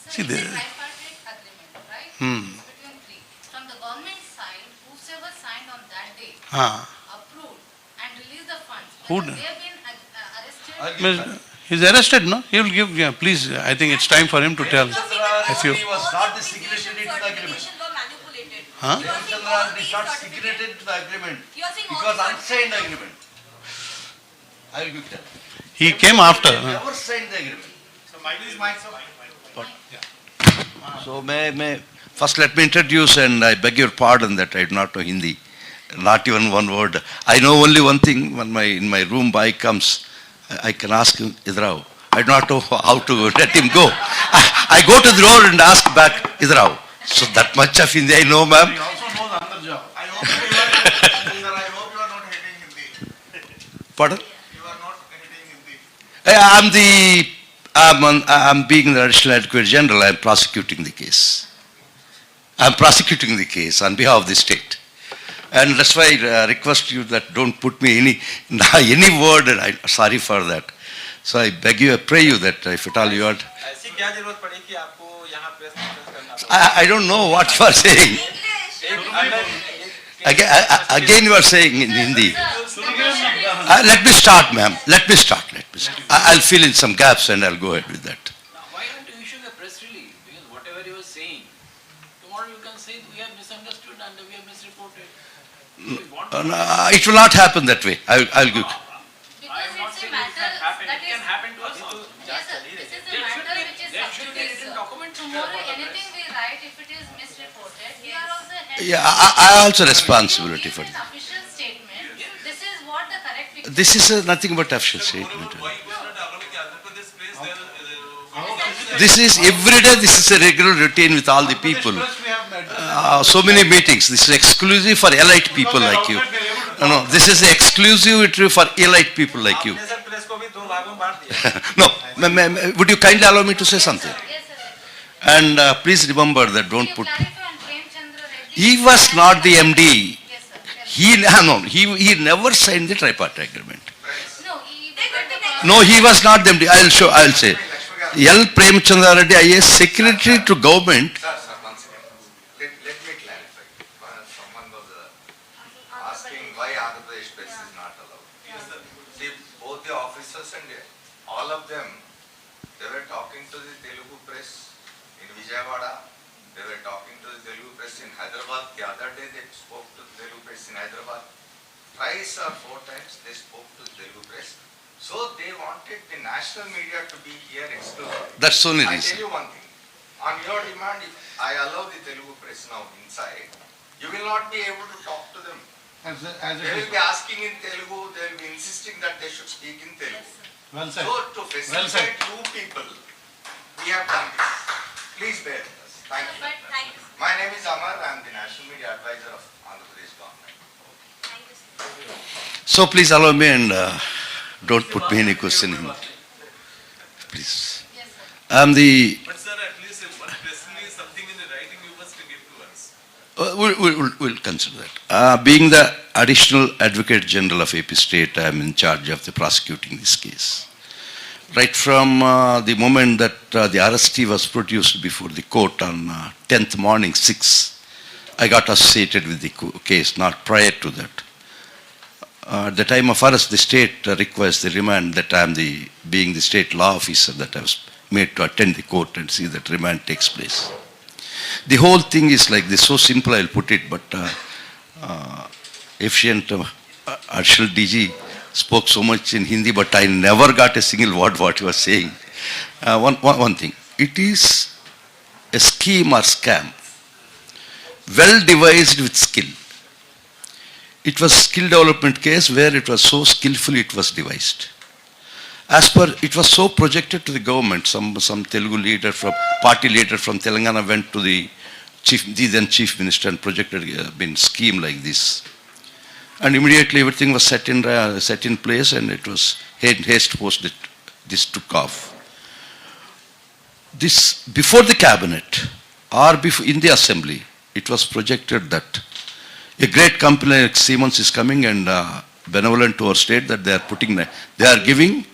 So See, it's a the- tripartite agreement, right? Between three. From the government side, whosoever signed on that day, approved and released the funds, Who whether did? they have been arrested. He's arrested, no? He will give, yeah, please, I think it's time for him to tell. If you, He was not the signatory to the agreement. Certification were manipulated. Huh? You are saying Chandra all did these not certificates- signatory to the agreement. You are saying It all was these unsigned agreement. I will give that. he came after. They never signed the agreement. So mine is mine, sir. So may first let me introduce, and I beg your pardon that I do not know Hindi, not even one word. I know only one thing. When in my room boy comes, I can ask him, Idrao. I do not know how to let him go. I go to the door and ask back, Idrao. So that much of Hindi I know, ma'am. He also knows another job. I hope you are not hating Hindi. Pardon? You are not hating Hindi. I'm being the additional advocate general. I'm prosecuting the case. I'm prosecuting the case on behalf of the state. And that's why I request you that don't put me any word, and I'm sorry for that. So I beg you, I pray you that if at all you are, ऐसी क्या जरूरत पड़ी कि आपको यहाँ press conference करना I don't know what you are saying. Again you are saying in Hindi. Let me start, ma'am. Let me start. I'll fill in some gaps and I'll go ahead with that. Now, why don't you issue a press release? Because whatever you are saying, tomorrow you can say we have misunderstood and we have misreported. We want to- It will not happen that way. I'll give. Because I am not it's a saying it matter can happen. that It can is, happen to us also. yes sir, this is a There should matter be- which is there should be subjudice, written sir. documents Tomorrow for the anything we write, if it is misreported, we are also held. Yeah, I also responsibility for This that. is an official statement. This is what the correct picture. This is nothing but official statement. Why you was not allowing the Andhra Pradesh place there? This is every day. This is a regular routine with all the people. So many meetings. This is exclusive for elite people like you. No, this is exclusive for elite people like you. आपने sir press को भी दो भागों में बांट दिया. No, would you kindly allow me to say something? Yes sir. And please remember that don't You put. clarify on Prem Chandra Reddy. He was not the MD. Yes sir. He never signed the tripartite agreement. No, he. They got the next- No, he was not the MD. I'll say. L. Premchandra Reddy, IAS, Secretary to Government. Sir, one second. Let me clarify. Someone was asking why Andhra Pradesh press is not allowed. See, both the officers and all of them, they were talking to the Telugu press in Vijayawada. They were talking to the Telugu press in Hyderabad. The other day they spoke to the Telugu press in Hyderabad. Thrice or four times they spoke to the Telugu press. So they wanted the national media to be here exclusively. That's the only I reason. tell you one thing. On your demand, if I allow the Telugu press now inside, you will not be able to talk to them. They will be asking in Telugu, they will be insisting that they should speak in Telugu. Well said. So to facilitate you people, we have done this. Please bear with us. Thank you. But thank you. My name is Amar. I am the National Media Advisor of Andhra Pradesh government. Thank you, sir. So please allow me and don't put me any question in. Please. Yes, sir. I am the, But sir, at least if one press release, something in the writing you must give to us. we'll consider that. Being the additional Advocate General of AP State, I am in charge of the prosecuting this case. Right from the moment that the arrestee was produced before the court on 10th morning, 6, I got associated with the case, not prior to that. At the time of arrest, the state requires the remand that I am being the state law officer, that I was made to attend the court and see that remand takes place. The whole thing is like this, so simple I'll put it, but efficient additional DG spoke so much in Hindi, but I never got a single word what he was saying. One thing, it is a scheme or scam, well devised with skill. It was skill development case where it was so skillfully it was devised. As per, it was so projected to the government, some Telugu leader from, party leader from Telangana went to the then chief minister and projected a scheme like this. And immediately everything was set in place and it was haste post that this took off. This, before the cabinet or before in the assembly, it was projected that a great company like Siemens is coming and benevolent to our state that they are giving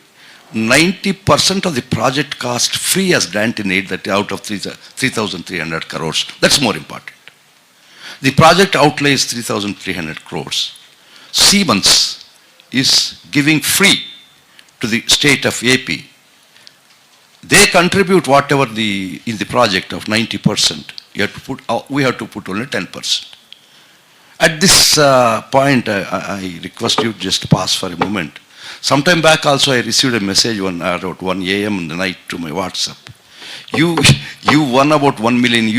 90% of the project cost free as grant in aid, that out of 3,300 crores. That's more important. The project outlay is 3,300 crores. Siemens is giving free to the state of AP. They contribute whatever in the project of 90%. We have to put only 10%. At this point, I request you just pass for a moment. Sometime back also I received a message around 1 a.m. in the night to my WhatsApp. You won about $1 million.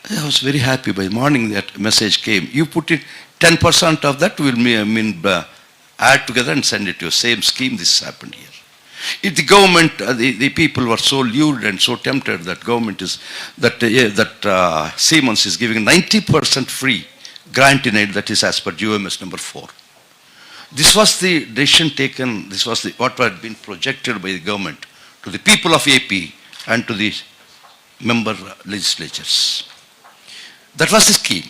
I was very happy. By morning that message came. You put it, 10% of that will add together and send it to you. Same scheme, this happened here. If the government, the people were so lured and so tempted that government is, that Siemens is giving 90% free grant in aid, that is as per GOMS number 4. This was the decision taken, this was what had been projected by the government to the people of AP and to the member legislatures. That was the scheme.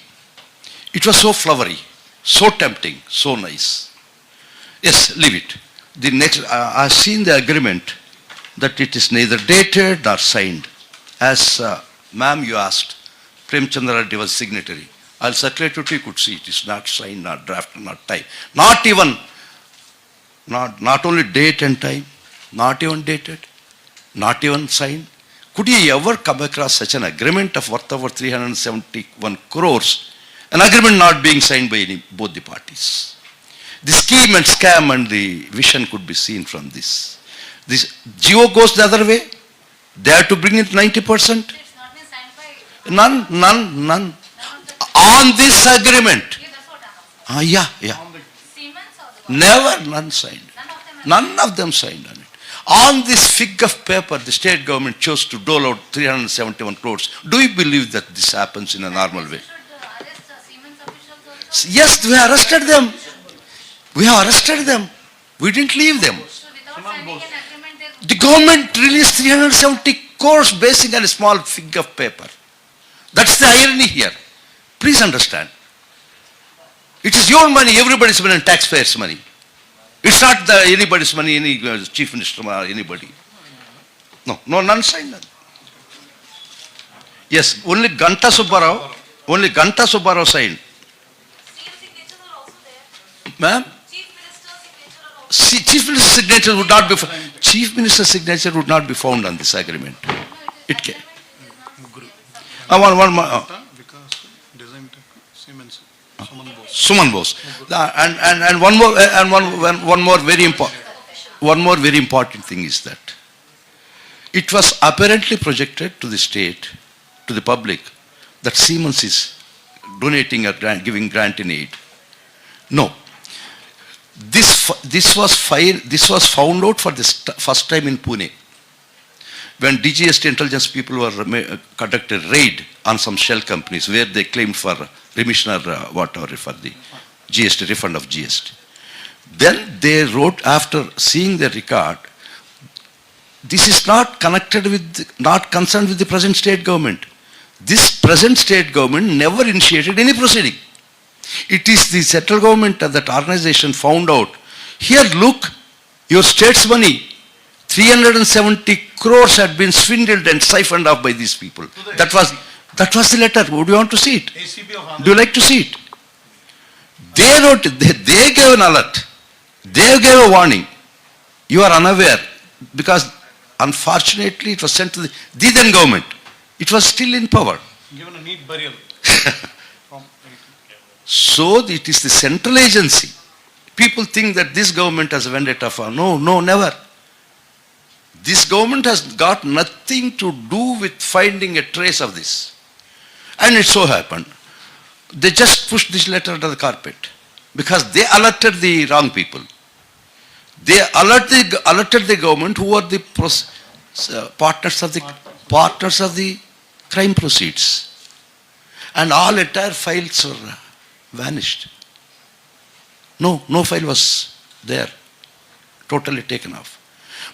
It was so flowery, so tempting, so nice. Yes, leave it. The next, I've seen the agreement that it is neither dated nor signed. As ma'am you asked, Prem Chandra Reddy was signatory. I'll circulate it, you could see it is not signed, not drafted, not typed. Not only date and time, not even dated, not even signed. Could you ever come across such an agreement of worth over 371 crores, an agreement not being signed by both the parties? The scheme and scam and the vision could be seen from this. This GO goes the other way. They have to bring it 90%. It's not been signed by. None. On this agreement. Yeah, that's what I'm asking. Yeah. Siemens or the Never, none signed. None of them are. None of them signed on it. On this fig of paper, the state government chose to dole out 371 crores. Do you believe that this happens in a normal way? Should arrest Siemens officials also? Yes, we arrested them. We have arrested them. We didn't leave them. So without signing an agreement, they The government released 370 crores basing on a small fig of paper. That's the irony here. Please understand. It is your money, everybody's money, and taxpayers' money. It's not anybody's money, any chief minister or anybody. No, none signed. None. Yes, only Ganta Subbarao signed. CM signatures are also there. Ma'am? Chief Minister's signature are also Chief Minister's signature would not be Chief Minister's signature would not be found on this agreement. It can. One more. Because design Siemens. Suman Bose. And one more very important thing is that it was apparently projected to the state, to the public, that Siemens is donating a grant, giving grant in aid. No. This was found out for the first time in Pune, when DGST intelligence people were conducted raid on some shell companies where they claimed for remission or whatever for the GST, refund of GST. Then they wrote, after seeing the record, this is not connected with, not concerned with the present state government. This present state government never initiated any proceeding. It is the central government of that organization found out. Here, look, your state's money, 370 crores had been swindled and siphoned off by these people. That was the letter. Would you want to see it? Do you like to see it? They wrote it. They gave an alert. They gave a warning. You are unaware, because unfortunately it was sent to the then government. It was still in power. Given a neat burial. So it is the central agency. People think that this government has a vendetta for. No, never. This government has got nothing to do with finding a trace of this. And it so happened, they just pushed this letter under the carpet because they alerted the wrong people. They alerted the government, who are the partners of the crime proceeds. And all entire files were vanished. No file was there. Totally taken off.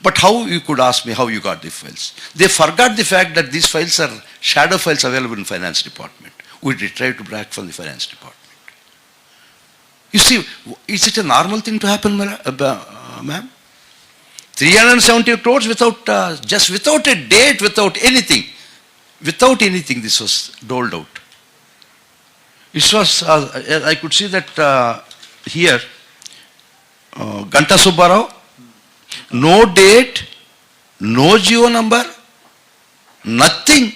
But how, you could ask me how you got the files. They forgot the fact that these files are shadow files available in finance department. We tried to brag from the finance department. You see, is it a normal thing to happen, ma'am? 370 crores without, just without a date, without anything. Without anything, this was doled out. It was, I could see that here, Ganta Subbarao, no date, no geo number, nothing.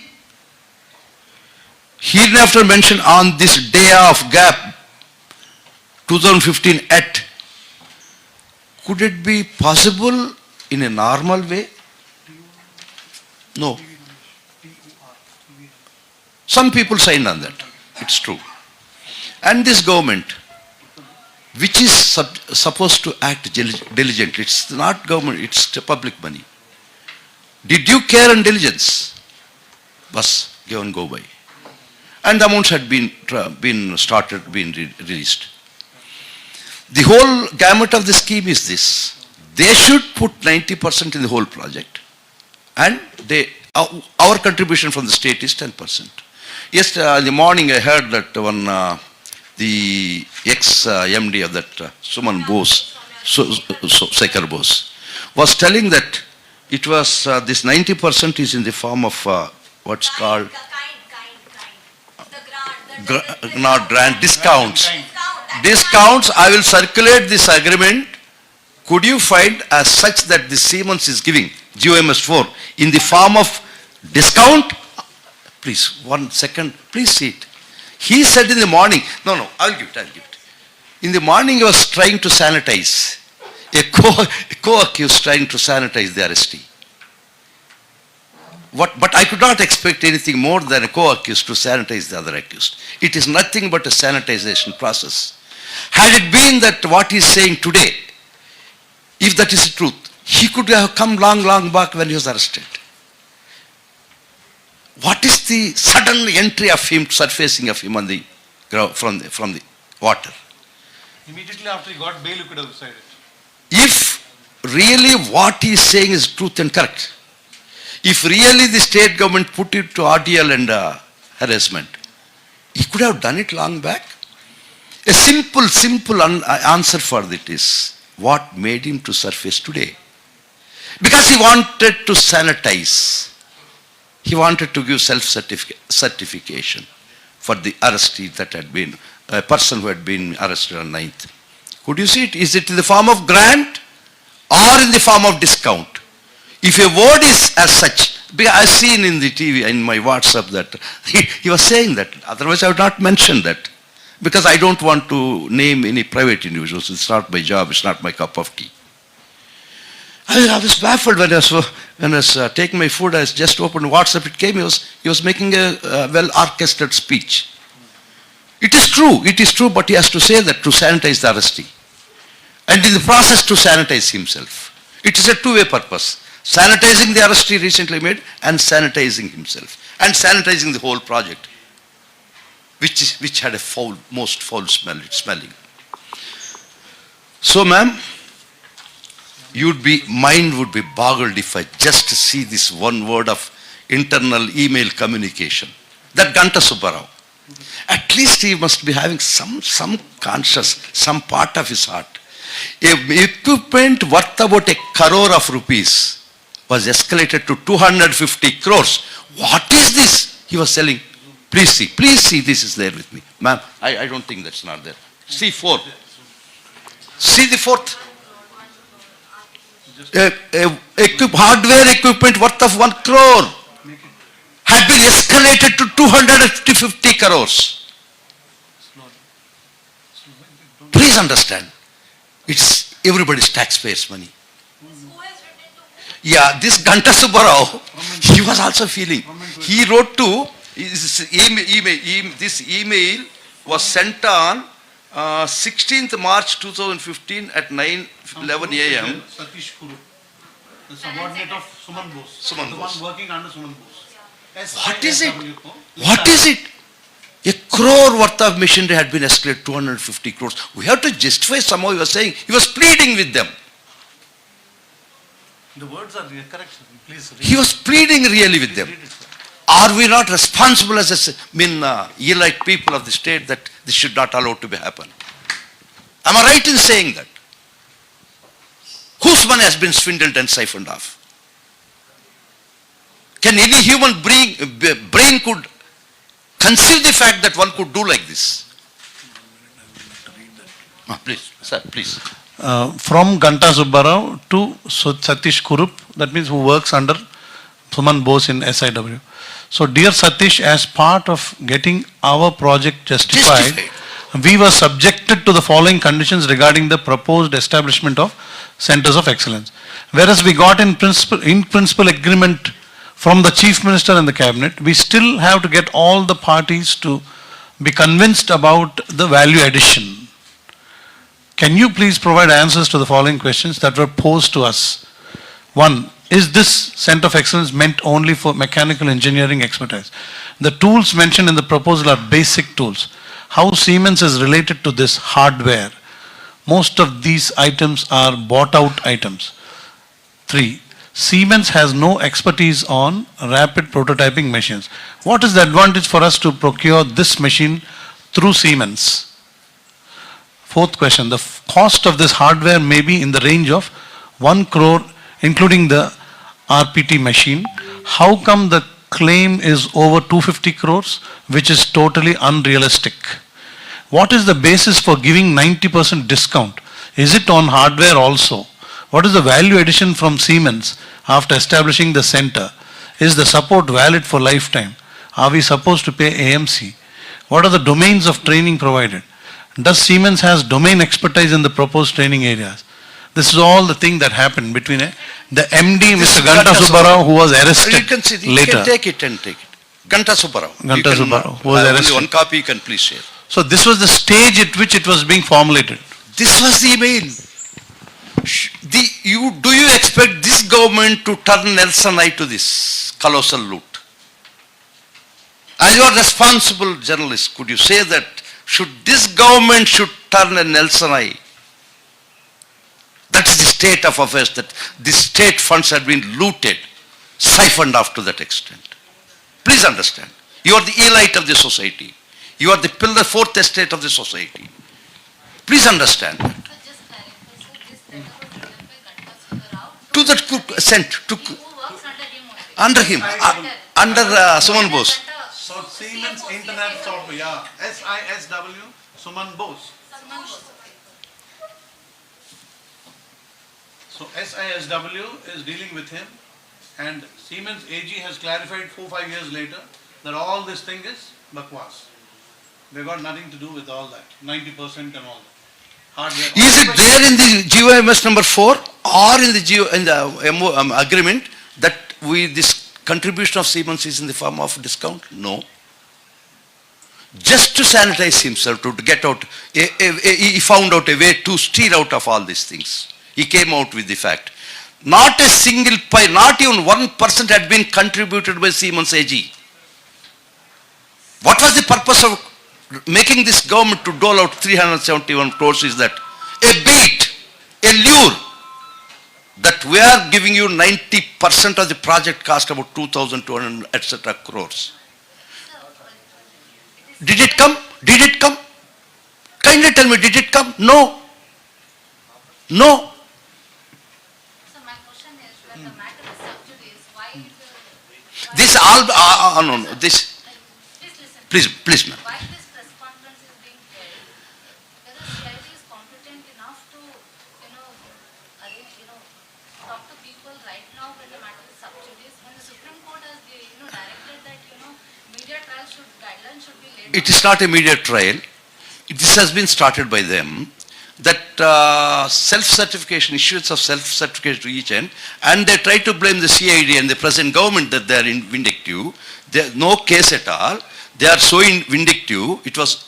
Hereinafter mentioned on this day of gap, 2015 at. Could it be possible in a normal way? No. Some people signed on that. It's true. And this government, which is supposed to act diligently, it's not government, it's public money. Did you care and diligence? Was given go by. And the amounts had been released. The whole gamut of the scheme is this. They should put 90% in the whole project, and our contribution from the state is 10%. Yesterday in the morning I heard that the ex-MD of that Suman Bose, Sekhar Bose, was telling that it was this 90% is in the form of what's called not grant, discounts. Discounts, I will circulate this agreement. Could you find as such that the Siemens is giving, GOMS 4, in the form of discount? Please, 1 second, please see it. He said in the morning, no, I'll give it. In the morning he was trying to sanitize. A co-accused trying to sanitize the arrestee. But I could not expect anything more than a co-accused to sanitize the other accused. It is nothing but a sanitization process. Had it been that what he is saying today, if that is the truth, he could have come long back when he was arrested. What is the sudden entry of him, surfacing of him on the ground, from the water? Immediately after he got bail, you could have decided. If really what he is saying is truth and correct, if really the state government put it to RTL and harassment, he could have done it long back. A simple answer for it is what made him to surface today. Because he wanted to sanitize. He wanted to give self-certification for the arrestee that had been, a person who had been arrested on 9th. Could you see it? Is it in the form of grant or in the form of discount? If a word is as such, because I've seen in the TV, in my WhatsApp that he was saying that, otherwise I would not mention that. because I don't want to name any private individuals. It's not my job, it's not my cup of tea. I was baffled when I was taking my food. I just opened WhatsApp. It came. He was making a well orchestrated speech. It is true, but he has to say that to sanitize the arrestee. And in the process to sanitize himself. It is a two-way purpose. Sanitizing the arrestee recently made and sanitizing himself. And sanitizing the whole project. Which had a most foul smelling. So ma'am, mind would be boggled if I just see this one word of internal email communication. That Ganta Subbarao. At least he must be having some conscious, some part of his heart. Equipment worth about 1 crore of rupees was escalated to 250 crores. What is this? He was selling. Please see, this is there with me. Ma'am, I don't think that's not there. See 4. See the 4th. Hardware equipment worth of 1 crore had been escalated to 250 crores. Please understand, it's everybody's taxpayers' money. Yeah, this Ganta Subbarao, he was also feeling. He wrote to, this email was sent on 16th March 2015 at 9:11 a.m. Satish Kurup, the subordinate of Suman Bose. The one working under Suman Bose. What is it? What is it? 1 crore worth of machinery had been escalated, 250 crores. We have to justify somehow. He was saying, he was pleading with them. The words are correct, sir. Please read. He was pleading really with them. Are we not responsible as elite people of the state that this should not allow to be happen? Am I right in saying that? Whose money has been swindled and siphoned off? Can any human brain could conceive the fact that one could do like this? Please, sir, please. From Ganta Subbarao to Satish Kurup, that means who works under Suman Bose in SIW. So dear Satish, as part of getting our project justified, we were subjected to the following conditions regarding the proposed establishment of centers of excellence. Whereas we got in principle agreement from the Chief Minister and the Cabinet, we still have to get all the parties to be convinced about the value addition. Can you please provide answers to the following questions that were posed to us? 1. Is this center of excellence meant only for mechanical engineering expertise? The tools mentioned in the proposal are basic tools. How Siemens is related to this hardware? Most of these items are bought out items. 3. Siemens has no expertise on rapid prototyping machines. What is the advantage for us to procure this machine through Siemens? 4th question, the cost of this hardware may be in the range of 1 crore including the RPT machine. How come the claim is over 250 crores, which is totally unrealistic? What is the basis for giving 90% discount? Is it on hardware also? What is the value addition from Siemens after establishing the center? Is the support valid for lifetime? Are we supposed to pay AMC? What are the domains of training provided? Does Siemens has domain expertise in the proposed training areas? This is all the thing that happened between the MD, Mr. Ganta Subbarao, who was arrested You can see, you later. can take it. Ganta Subbarao. Ganta Subbarao, who was arrested. Only one copy you can please share. So this was the stage at which it was being formulated. This was the email. Do you expect this government to turn Nelson eye to this colossal loot? As you are responsible journalist, could you say that this government should turn a Nelson eye? That is the state of affairs, that the state funds had been looted, siphoned off to that extent. Please understand. You are the elite of the society. You are the pillar, fourth estate of the society. Please understand. So just clarify, sir, this letter was written by Ganta Subbarao To that cook sent to who works under him only. under Suman Bose. So Siemens Internet Software, yeah, SISW, Suman Bose. So SISW is dealing with him, and Siemens AG has clarified 4-5 years later that all this thing is bakwas. They got nothing to do with all that, 90% and all that. Hardware. Is it there in the GOMS number 4 or in the agreement that this contribution of Siemens is in the form of discount? No. Just to sanitize himself, to get out, he found out a way to steer out of all these things. He came out with the fact. Not a single pie, not even 1% had been contributed by Siemens AG. What was the purpose of making this government to dole out 371 crores is that a bait, a lure, that we are giving you 90% of the project cost about 2,200 etc. crores. Did it come? Did it come? Kindly tell me, did it come? No. No. So my question is, when the matter is sub judice, why This all, no, this, please listen. please, ma'am. Why this press conference is being held? Whether CID is competent enough to, talk to people right now when the matter is sub judice, when the Supreme Court has, directed that, media trial guidelines should be laid. It is not a media trial. This has been started by them, that self-certification, issuance of self-certification to each end, and they try to blame the CID and the present government that they are vindictive. There no case at all. They are so vindictive. It was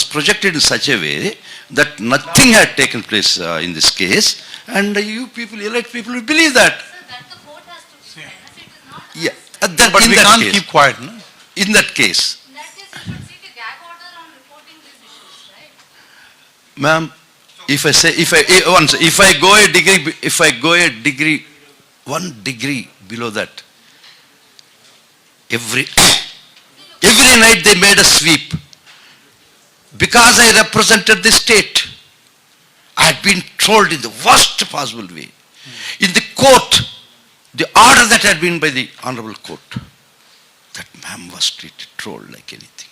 projected in such a way that nothing had taken place in this case, and you people, elect people, will believe that. So that the court has to decide. It is not Yeah, But we can't keep quiet, no? In that case, in that case, you should seek a gag order on reporting these issues, right? ma'am, if I go a degree, 1 degree below that, every night they made a sweep. Because I represented the state, I had been trolled in the worst possible way. In the court, the order that had been by the honorable court, that ma'am was treated, trolled like anything.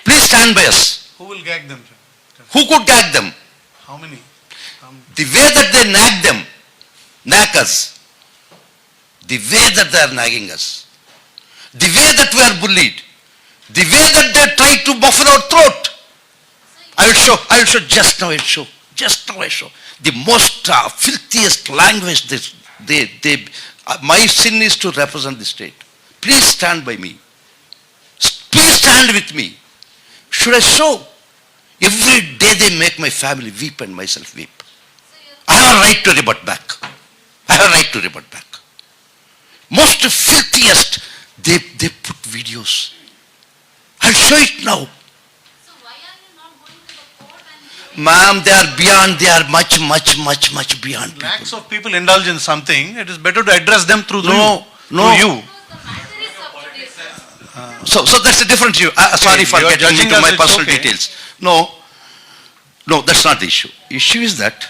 Please stand by us. Who will gag them? Who could gag them? How many? The way that they nag us, the way that they are nagging us, the way that we are bullied, the way that they try to muffle our throat. I will show, just now I show. The most filthiest language my sin is to represent the state. Please stand by me. Please stand with me. Should I show? Every day they make my family weep and myself weep. I have a right to rebut back. Most filthiest, they put videos. I'll show it now. So why are you not going to the court and... Ma'am, they are much beyond people. Lakhs of people indulge in something, it is better to address them through No. The you. matter is sub judice. So that's a different issue. Sorry for you are getting judging into us, my it's personal okay. details. No, that's not the issue. Issue is that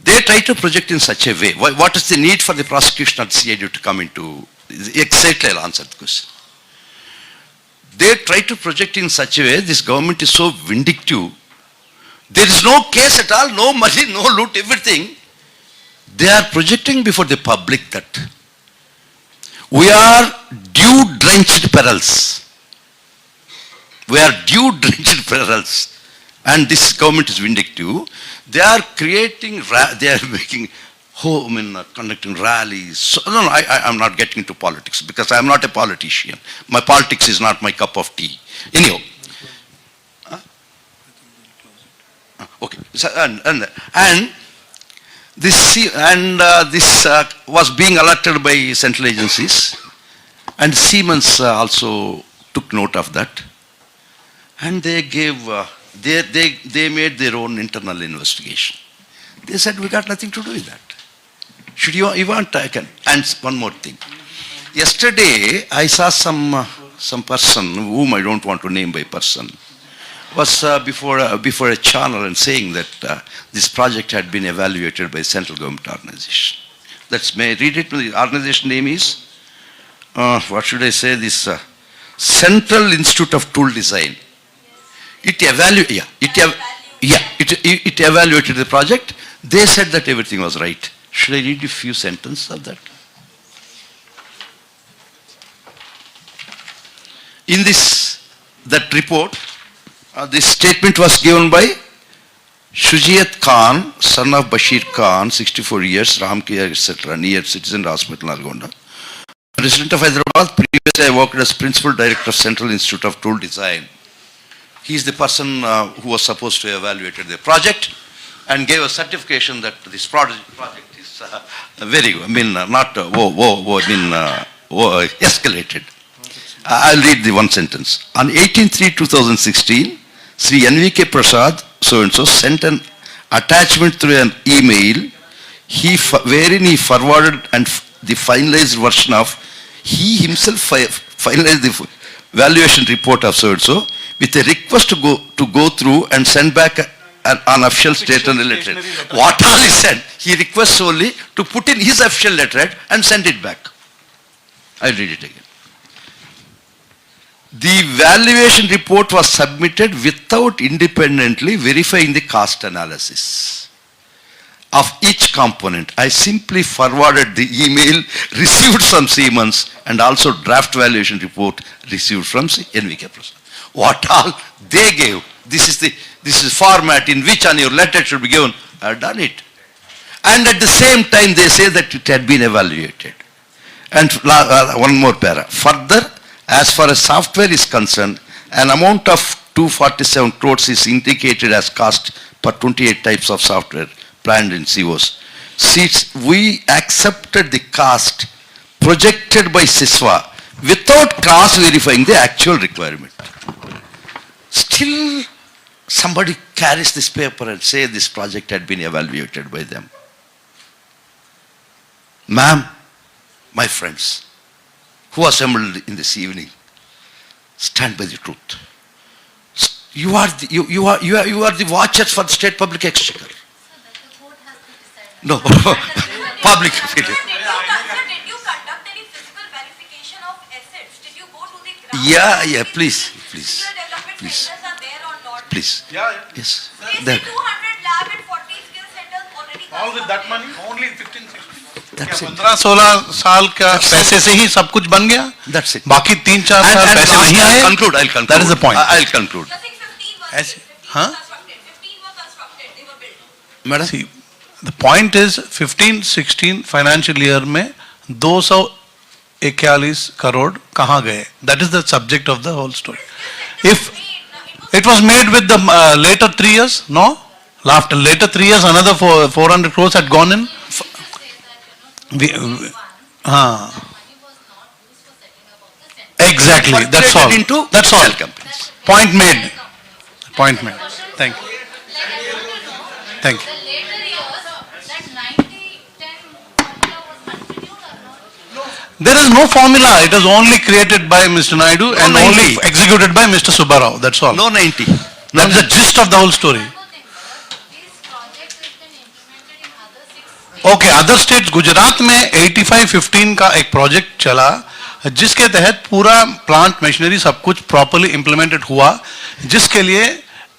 they try to project in such a way. What is the need for the prosecution of the CID to come into? Exactly, I'll answer the question. They try to project in such a way, this government is so vindictive. There is no case at all, no money, no loot, everything. They are projecting before the public that we are dew-drenched perils. And this government is vindictive. They are creating, conducting rallies. So, I'm not getting into politics because I'm not a politician. My politics is not my cup of tea. Anyhow. Okay. So, and this was being alerted by central agencies, and Siemens also took note of that, and they gave. They made their own internal investigation. They said, we got nothing to do with that. Should you want, I can. And one more thing. Yesterday, I saw some person, whom I don't want to name by person, was before a channel and saying that this project had been evaluated by central government organization. May I read it? The organization name is, what should I say, this Central Institute of Tool Design. It evaluated the project. They said that everything was right. Should I read a few sentences of that? In that report, this statement was given by Shujiyat Khan, son of Bashir Khan, 64 years, Ramkiyar, etc., near Citizen Hospital, Nalgonda. Resident of Hyderabad, previously I worked as Principal Director of Central Institute of Tool Design. He is the person who was supposed to evaluate the project and gave a certification that this project is very good. I mean, not escalated. I'll read the one sentence. On 18/3/2016, Sri NVK Prasad, so-and-so, sent an attachment through an email wherein he forwarded the finalized version of, he himself finalized the valuation report of so-and-so with a request to go through and send back an unofficial statement letterhead. What all he said, he requests only to put in his official letterhead and send it back. I'll read it again. The valuation report was submitted without independently verifying the cost analysis of each component. I simply forwarded the email received from Siemens and also draft valuation report received from NVK Prasad. What all they gave, this is format in which on your letter should be given. I have done it. And at the same time they say that it had been evaluated. And one more para. Further, as far as software is concerned, an amount of 247 crores is indicated as cost per 28 types of software planned in COs. Since we accepted the cost projected by SISWA without cross-verifying the actual requirement. Still, somebody carries this paper and say this project had been evaluated by them. Ma'am, my friends, who assembled in this evening, stand by the truth. You are the watchers for the state public exchequer. So that the court has to decide. No, public opinion. Did you conduct any physical verification of assets? Did you go to the ground? Yeah, please. Skill development Please. centers are there or not? Please. Yeah, Yes. They say That, 200 lab and 40 skill centers already all with that constructed. money, only 15, 16. that's it. 15-16 साल का पैसे से ही सब कुछ बन गया. That's it. बाकी 3-4 साल And पैसे नहीं आए. I'll conclude. That is the point. I'll conclude. Nothing 15 were As- built, 15 huh? were constructed. 15 were constructed, they were built. Madam? See, the point is 15-16 financial year में 241 करोड़ कहाँ गए? That is the subject of the whole story. If it was made with the later 3 years, no? After later 3 years, another 400 crores had gone in. Money was not used for setting up of the center. Exactly, that's all. Into That's all. shell companies. Point made. Point made. Thank you. Like I want to know, Thank you. the later years, that 90-10 formula was continued or not? There is no formula. It is only created by Mr. Naidu and 90. only executed by Mr. Subbarao. That's all. No 90. That's the gist of the whole story. One more thing, sir. This project has been implemented in other 6 states. Okay other states Gujarat में 85-15 का एक project चला जिसके तहत पूरा plant machinery सब कुछ properly implemented हुआ जिसके लिए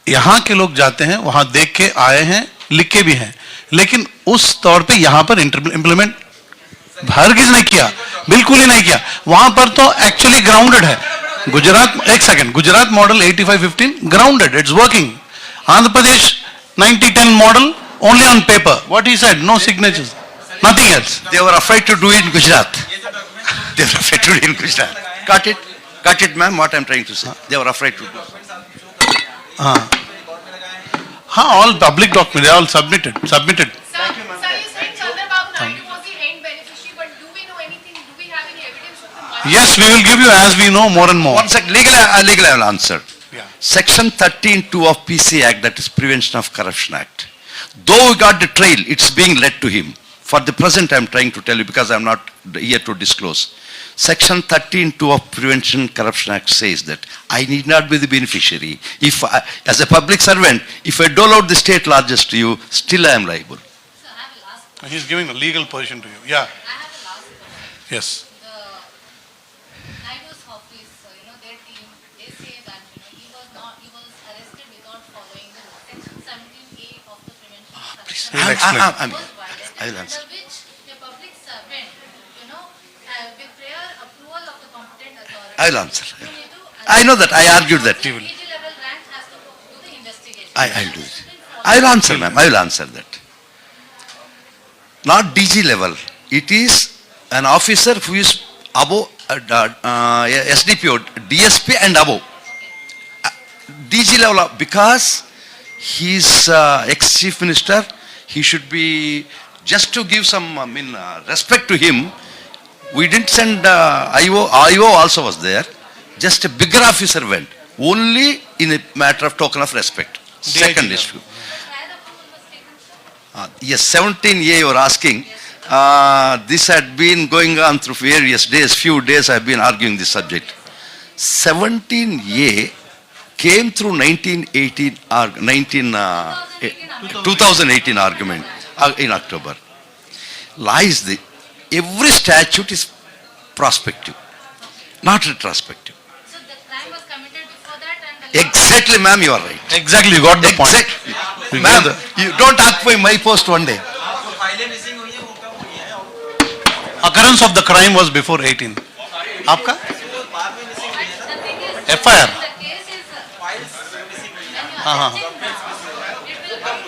यहाँ के लोग जाते हैं वहां देख के आए हैं लिख के भी हैं लेकिन उस तौर पे यहाँ पर इंप्लीमेंट हरगिज नहीं किया बिल्कुल ही नहीं किया वहां पर तो एक्चुअली ग्राउंडेड है गुजरात एक second Gujarat model 85-15 grounded it's working Andhra Pradesh 90-10 model only on paper. What he said, no signatures, nothing else. They were afraid to do it in Gujarat. They were afraid to do it in Gujarat. Got it, ma'am, what I'm trying to say. They were afraid to do it. All public documents, they are all submitted. Sir, you're saying Chandrababu Naidu was the end beneficiary, but do we know anything? Do we have any evidence of the money? Yes, we will give you as we know more and more. One second, legally I will answer. Yeah. Section 13(2) of PC Act, that is Prevention of Corruption Act. Though we got the trail, it's being led to him. For the present, I'm trying to tell you because I'm not here to disclose. Section 13(2) of Prevention Corruption Act says that I need not be the beneficiary. If I, as a public servant, if I dole out the state largesse to you, still I am liable. So I have a last question. He's giving a legal position to you. Yeah. I have a last question. Yes. The Naidu's office, their team, they say that, he was arrested without following the law. Section 17A of the Prevention of Corruption He'll Act explain. was violated, I will answer. under which a public servant, with prior approval of the competent authority, I will answer. you need to I know that. I argued that. DG level rank has to do the investigation. I'll do it. I will answer, ma'am. I will answer that. Not DG level. It is an officer who is above SDPO, DSP and above. DG level, because he is ex-chief minister, he should be, just to give some, respect to him, we didn't send IO also was there. Just a bigger officer went. Only in a matter of token of respect. Second issue. Prior approval was taken, sir? Yes, 17A you were asking. This had been going on through various days. Few days I have been arguing this subject. 17A came through 2018 argument in October. Lies the every statute is prospective, not retrospective. So the crime was committed before that and the law. Exactly, ma'am, you are right. Exactly, you got the point. Exactly. You Ma'am, got you don't occupy my post one day. Occurrence of the crime was before 18. आपका? But the thing is, FIR. when the case is, when you हाँ, हाँ. are it will come.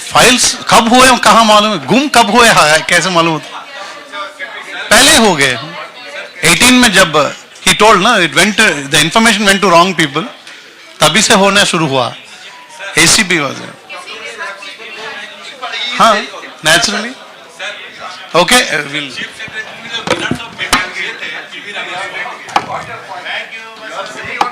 Files कब हुए कहाँ मालूम है, गुम कब हुए कैसे मालूम होता, पहले हो गए 18 में जब he told ना, it went, the information went to wrong people, तभी से होना शुरू हुआ. ACP was there. हाँ, naturally. Okay, we'll. Thank you.